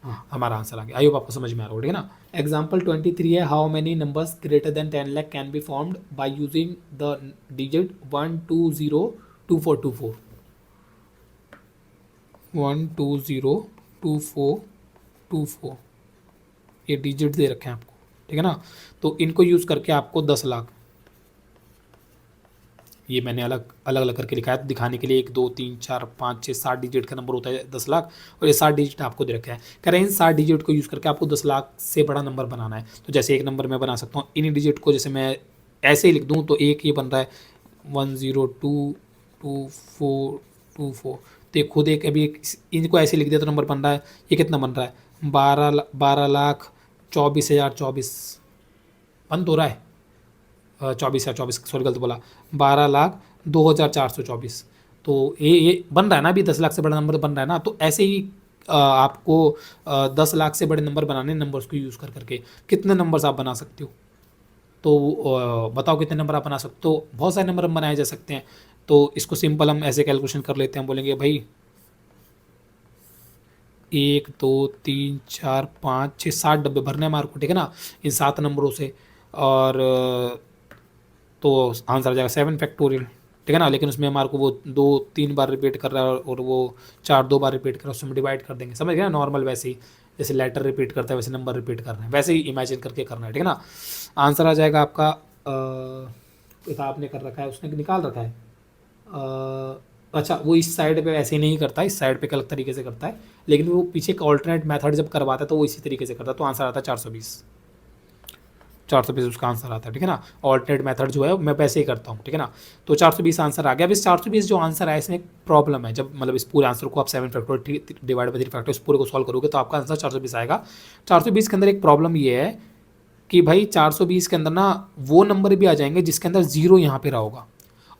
हाँ हमारा आंसर आ गया। आई होप आपको समझ में आ रहा हो, ठीक है ना। एग्जाम्पल 23 है, how many numbers greater than 10 lakh can be formed by using the digit 1 2 0 2 4 2 4 1 2 0 2 4 2 4, ये डिजिट दे रखे हैं आपको, ठीक है ना। तो इनको यूज़ करके आपको 10 लाख, ये मैंने अलग अलग करके लिखा है दिखाने के लिए, 1 2 3 4 5 6 7 डिजिट का नंबर होता है 10 लाख, और ये 7 डिजिट आपको दे रखा है। कह रहे हैं इन 7 डिजिट को यूज़ करके आपको 10 लाख से बड़ा नंबर बनाना है। तो जैसे एक नंबर मैं बना सकता हूँ, इन डिजिट को जैसे मैं ऐसे ही लिख दूँ तो एक ये बन रहा है 1 0 2 2 4 2 4, तो खुद एक अभी इनको ऐसे लिख दिया तो नंबर बन रहा है, ये कितना बन रहा है 12 लाख 24,024, बंद हो रहा है 24 सॉरी गलत बोला, 12,02,424। तो ये बन रहा है ना, अभी 10 लाख से बड़ा नंबर बन रहा है ना। तो ऐसे ही आपको 10 लाख से बड़े नंबर बनाने, नंबर्स को यूज़ कर करके कितने नंबर्स आप बना सकते हो। तो बताओ कितने नंबर आप बना सकते हो। बहुत सारे नंबर हम बनाए जा सकते हैं। तो इसको सिंपल हम ऐसे कैलकुलेशन कर लेते हैं, हम बोलेंगे भाई 1 2 3 4 5 6 7 डब्बे भरने हैं हमारे को, ठीक है ना, इन 7 नंबरों से। और तो आंसर आ जाएगा 7 फैक्टोरियल, ठीक है ना। लेकिन उसमें हमारे को वो 2-3 बार रिपीट कर रहा है और वो 4-2 बार रिपीट कर रहा है, उसमें डिवाइड कर देंगे, समझ गए ना। नॉर्मल वैसे ही जैसे लेटर रिपीट करता है वैसे नंबर रिपीट करना है, वैसे ही इमेजिन करके करना है, ठीक है ना। आंसर आ जाएगा आपका किताब ने कर रखा है, उसने निकाल रखा है। अच्छा, वो इस साइड पे ऐसे ही नहीं करता, इस साइड पे अलग तरीके से करता है, लेकिन वो पीछे एक ऑल्टरनेट मेथड जब करवाता है तो वो इसी तरीके से करता है। तो आंसर आता है 420, 420 उसका आंसर आता है, ठीक है ना। ऑल्टरनेट मेथड जो है मैं वैसे ही करता हूँ, ठीक है ना। तो 420 आंसर आ गया। अब इस 420 जो आंसर है इसमें एक प्रॉब्लम है, जब मतलब इस पूरे आंसर को आप 7 फैक्टोरियल डिवाइड बाई 3 फैक्टोरियल इस पूरे को सॉल्व करोगे तो आपका आंसर 420 आएगा। 420 के अंदर एक प्रॉब्लम ये है कि भाई 420 के अंदर ना वो नंबर भी आ जाएंगे जिसके अंदर जीरो यहाँ पे रहा होगा।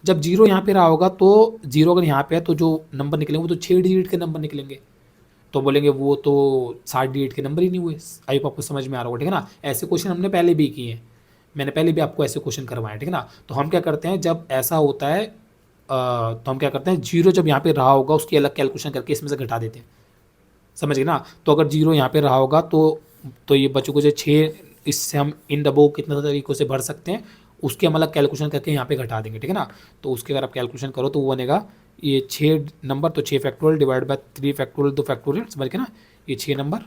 जब जीरो यहाँ पे रहा होगा तो जीरो अगर यहाँ पे है तो जो नंबर निकलेंगे वो तो 6 डिजिट के नंबर निकलेंगे। तो बोलेंगे वो तो 60 डिजिट के नंबर ही नहीं हुए। आई होप आपको समझ में आ रहा होगा, ठीक है ना। ऐसे क्वेश्चन हमने पहले भी किए हैं, मैंने पहले भी आपको ऐसे क्वेश्चन करवाए, ठीक है ना। तो हम क्या करते हैं जब ऐसा होता है तो हम क्या करते हैं, जीरो जब यहाँ पे रहा होगा उसकी अलग कैलकुलेशन करके इसमें से घटा देते हैं, समझ गए ना। तो अगर जीरो यहाँ पे रहा होगा तो ये बच्चों को जो 6, इससे हम इन डब्बों को कितने तरीक़ों से भर सकते हैं उसकी हम अलग कैलकुलेशन करके यहाँ पे घटा देंगे, ठीक है ना। तो उसके अगर आप कैलकुलेशन करो तो वो बनेगा ये 6 नंबर, तो 6 factorial divide by 3 factorial 2 factorial, समझ गए ना। ये 6 नंबर,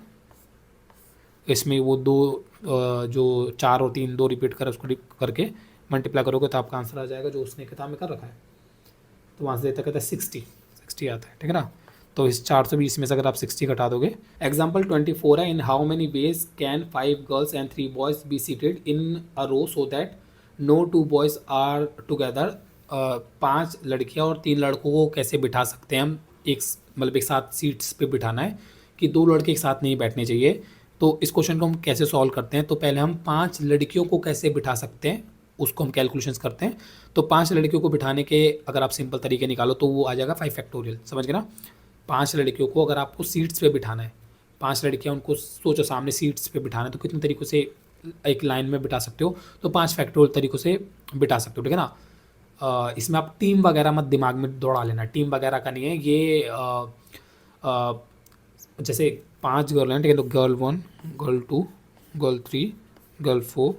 इसमें वो 2 जो 4 और 3 2 रिपीट कर उसको करके मल्टीप्लाई करोगे तो आपका आंसर आ जाएगा जो उसने किताब में कर रखा है। तो वहाँ से देता कहता है 60 आता है, ठीक है ना। तो इस 420 में से अगर आप 60 घटा दोगे। एग्जाम्पल 24 है, in how many ways can 5 girls and 3 boys be seated in a row so that no 2 boys are together. 5 लड़कियाँ और 3 लड़कों को कैसे बिठा सकते हैं हम, एक मतलब एक साथ सीट्स पे बिठाना है कि 2 लड़के एक साथ नहीं बैठने चाहिए। तो इस क्वेश्चन को हम कैसे सॉल्व करते हैं, तो पहले हम 5 लड़कियों को कैसे बिठा सकते हैं उसको हम कैलकुलेशंस करते हैं। तो 5 लड़कियों को बिठाने के अगर आप सिंपल तरीके निकालो तो वो आ जाएगा 5 फैक्टोरियल, समझ गए ना। 5 लड़कियों को अगर आपको सीट्स पे बिठाना है, 5 लड़कियां उनको सोचो सामने सीट्स पे बिठाना है, तो कितने तरीक़ों से एक लाइन में बिठा सकते हो, तो 5 फैक्टोरियल तरीक़ों से बिठा सकते हो, ठीक है ना। इसमें आप टीम वगैरह मत दिमाग में दौड़ा लेना, टीम वगैरह का नहीं है ये। जैसे 5 गर्ल हैं, ठीक है, तो girl 1 girl 2 girl 3 girl 4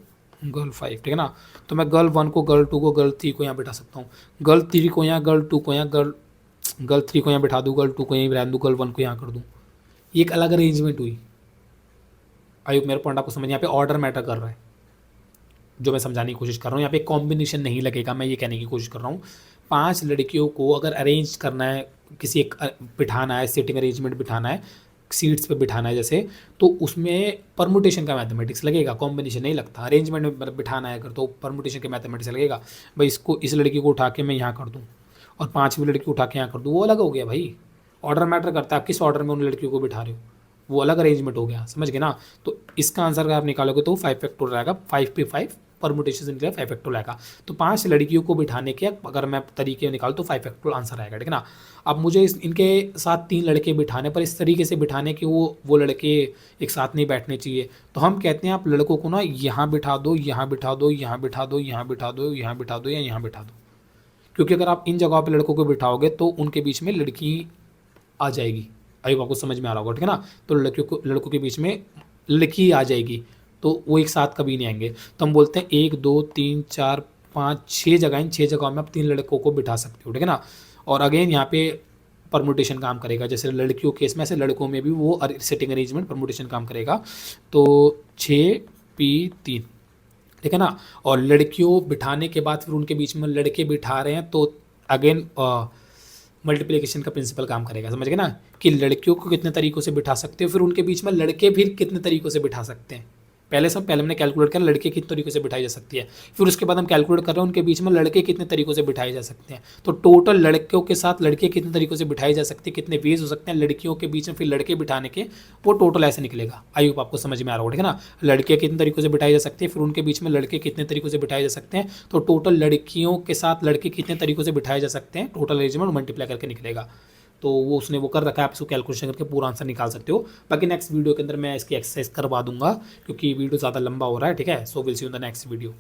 girl 5, ठीक है ना। तो मैं गर्ल 1 को गर्ल 2 को गर्ल 3 को यहाँ बिठा सकता हूँ, गर्ल 3 को यहाँ, गर्ल 2 को यहाँ, गर्ल 3 को यहाँ बिठा दूँ, गर्ल 2 को यहीं बिठा दूँ, गर्ल 1 को यहाँ कर दूँ। ये एक अलग अरेंजमेंट हुई। आयुब मेरे पॉइंट आपको समझ, यहाँ पे ऑर्डर मैटर कर रहा है जो मैं समझाने की कोशिश कर रहा हूँ। यहाँ पे कॉम्बिनेशन नहीं लगेगा, मैं ये कहने की कोशिश कर रहा हूँ। 5 लड़कियों को अगर अरेंज करना है, किसी एक बिठाना है, सीटिंग अरेंजमेंट बिठाना है, सीट्स पे बिठाना है जैसे, तो उसमें परमुटेशन का मैथमेटिक्स लगेगा, कॉम्बिनेशन नहीं लगता। अरेंजमेंट में बिठाना है अगर तो परमुटेशन के मैथमेटिक्स लगेगा। भाई इसको, इस लड़की को उठा के मैं यहाँ कर दूँ और 5वीं लड़की उठा के यहाँ कर दूँ, वो अलग हो गया भाई। ऑर्डर मैटर करता है, आप किस ऑर्डर में उन लड़कियों को बिठा रहे हो, वो अलग अरेंजमेंट हो गया, समझ गए ना। तो इसका आंसर अगर आप निकालोगे तो 5 फैक्टोरियल आएगा, 5 पे 5 परमुटेशन निकलेगा, 5 फैक्टोरियल आएगा। तो 5 लड़कियों को बिठाने के अगर मैं तरीके निकालूँ तो 5 फैक्टोरियल आंसर आएगा, ठीक है ना। अब मुझे इनके साथ 3 लड़के बिठाने पर इस तरीके से बिठाने कि वो लड़के एक साथ नहीं बैठने चाहिए, तो हम कहते हैं आप लड़कों को ना यहाँ बिठा दो, यहाँ बिठा दो, यहाँ बिठा दो, यहाँ बिठा दो, यहाँ बिठा दो या यहाँ बिठा दो। क्योंकि अगर आप इन जगहों पर लड़कों को बिठाओगे तो उनके बीच में लड़की आ जाएगी। अभी आपको समझ में आ रहा होगा, ठीक है ना। तो लड़कों के बीच में लड़की आ जाएगी तो वो एक साथ कभी नहीं आएंगे। तो हम बोलते हैं 1 2 3 4 5 6 जगह, इन 6 जगहों में आप 3 लड़कों को बिठा सकते हो, ठीक है ना। और अगेन यहाँ पे परमुटेशन काम करेगा, जैसे लड़कियों केस में ऐसे लड़कों में भी वो सेटिंग अरेंजमेंट परमुटेशन काम करेगा। तो 6p3, ठीक है ना। और लड़कियों बिठाने के बाद फिर उनके बीच में लड़के बिठा रहे हैं तो अगेन मल्टीप्लिकेशन का प्रिंसिपल काम करेगा, समझ गए ना, कि लड़कियों को कितने तरीक़ों से बिठा सकते हो, फिर उनके बीच में लड़के फिर कितने तरीक़ों से बिठा सकते हैं। पहले हमने कैलकुलेट किया लड़के कितने तरीकों से बिठाई जा सकती है, फिर उसके बाद हम कैलकुलेट कर रहे हैं उनके बीच में लड़के कितने तरीकों से बिठाए जा सकते हैं। तो टोटल लड़कियों के साथ लड़के कितने तरीकों से बिठाई जा सकती है, कितने वेज हो सकते हैं लड़कियों के बीच में फिर लड़के बिठाने के, वो टोटल ऐसे निकलेगा। आई होप आपको समझ में आ रहा होगा, ठीक है ना। लड़के कितने तरीकों से बिठाई जा सकती है, फिर उनके बीच में लड़के कितने तरीकों से बिठाए जा सकते हैं, तो टोटल लड़कियों के साथ लड़के कितने तरीकों से बिठाए जा सकते हैं, टोटल अरेंजमेंट मल्टीप्लाई करके निकलेगा। तो वो उसने वो कर रखा है, आप इसको कैलकुलेशन करके पूरा आंसर निकाल सकते हो। बाकी नेक्स्ट वीडियो के अंदर मैं इसकी एक्सरसाइज करवा दूंगा क्योंकि वीडियो ज़्यादा लंबा हो रहा है, ठीक है। So will see you in the next video.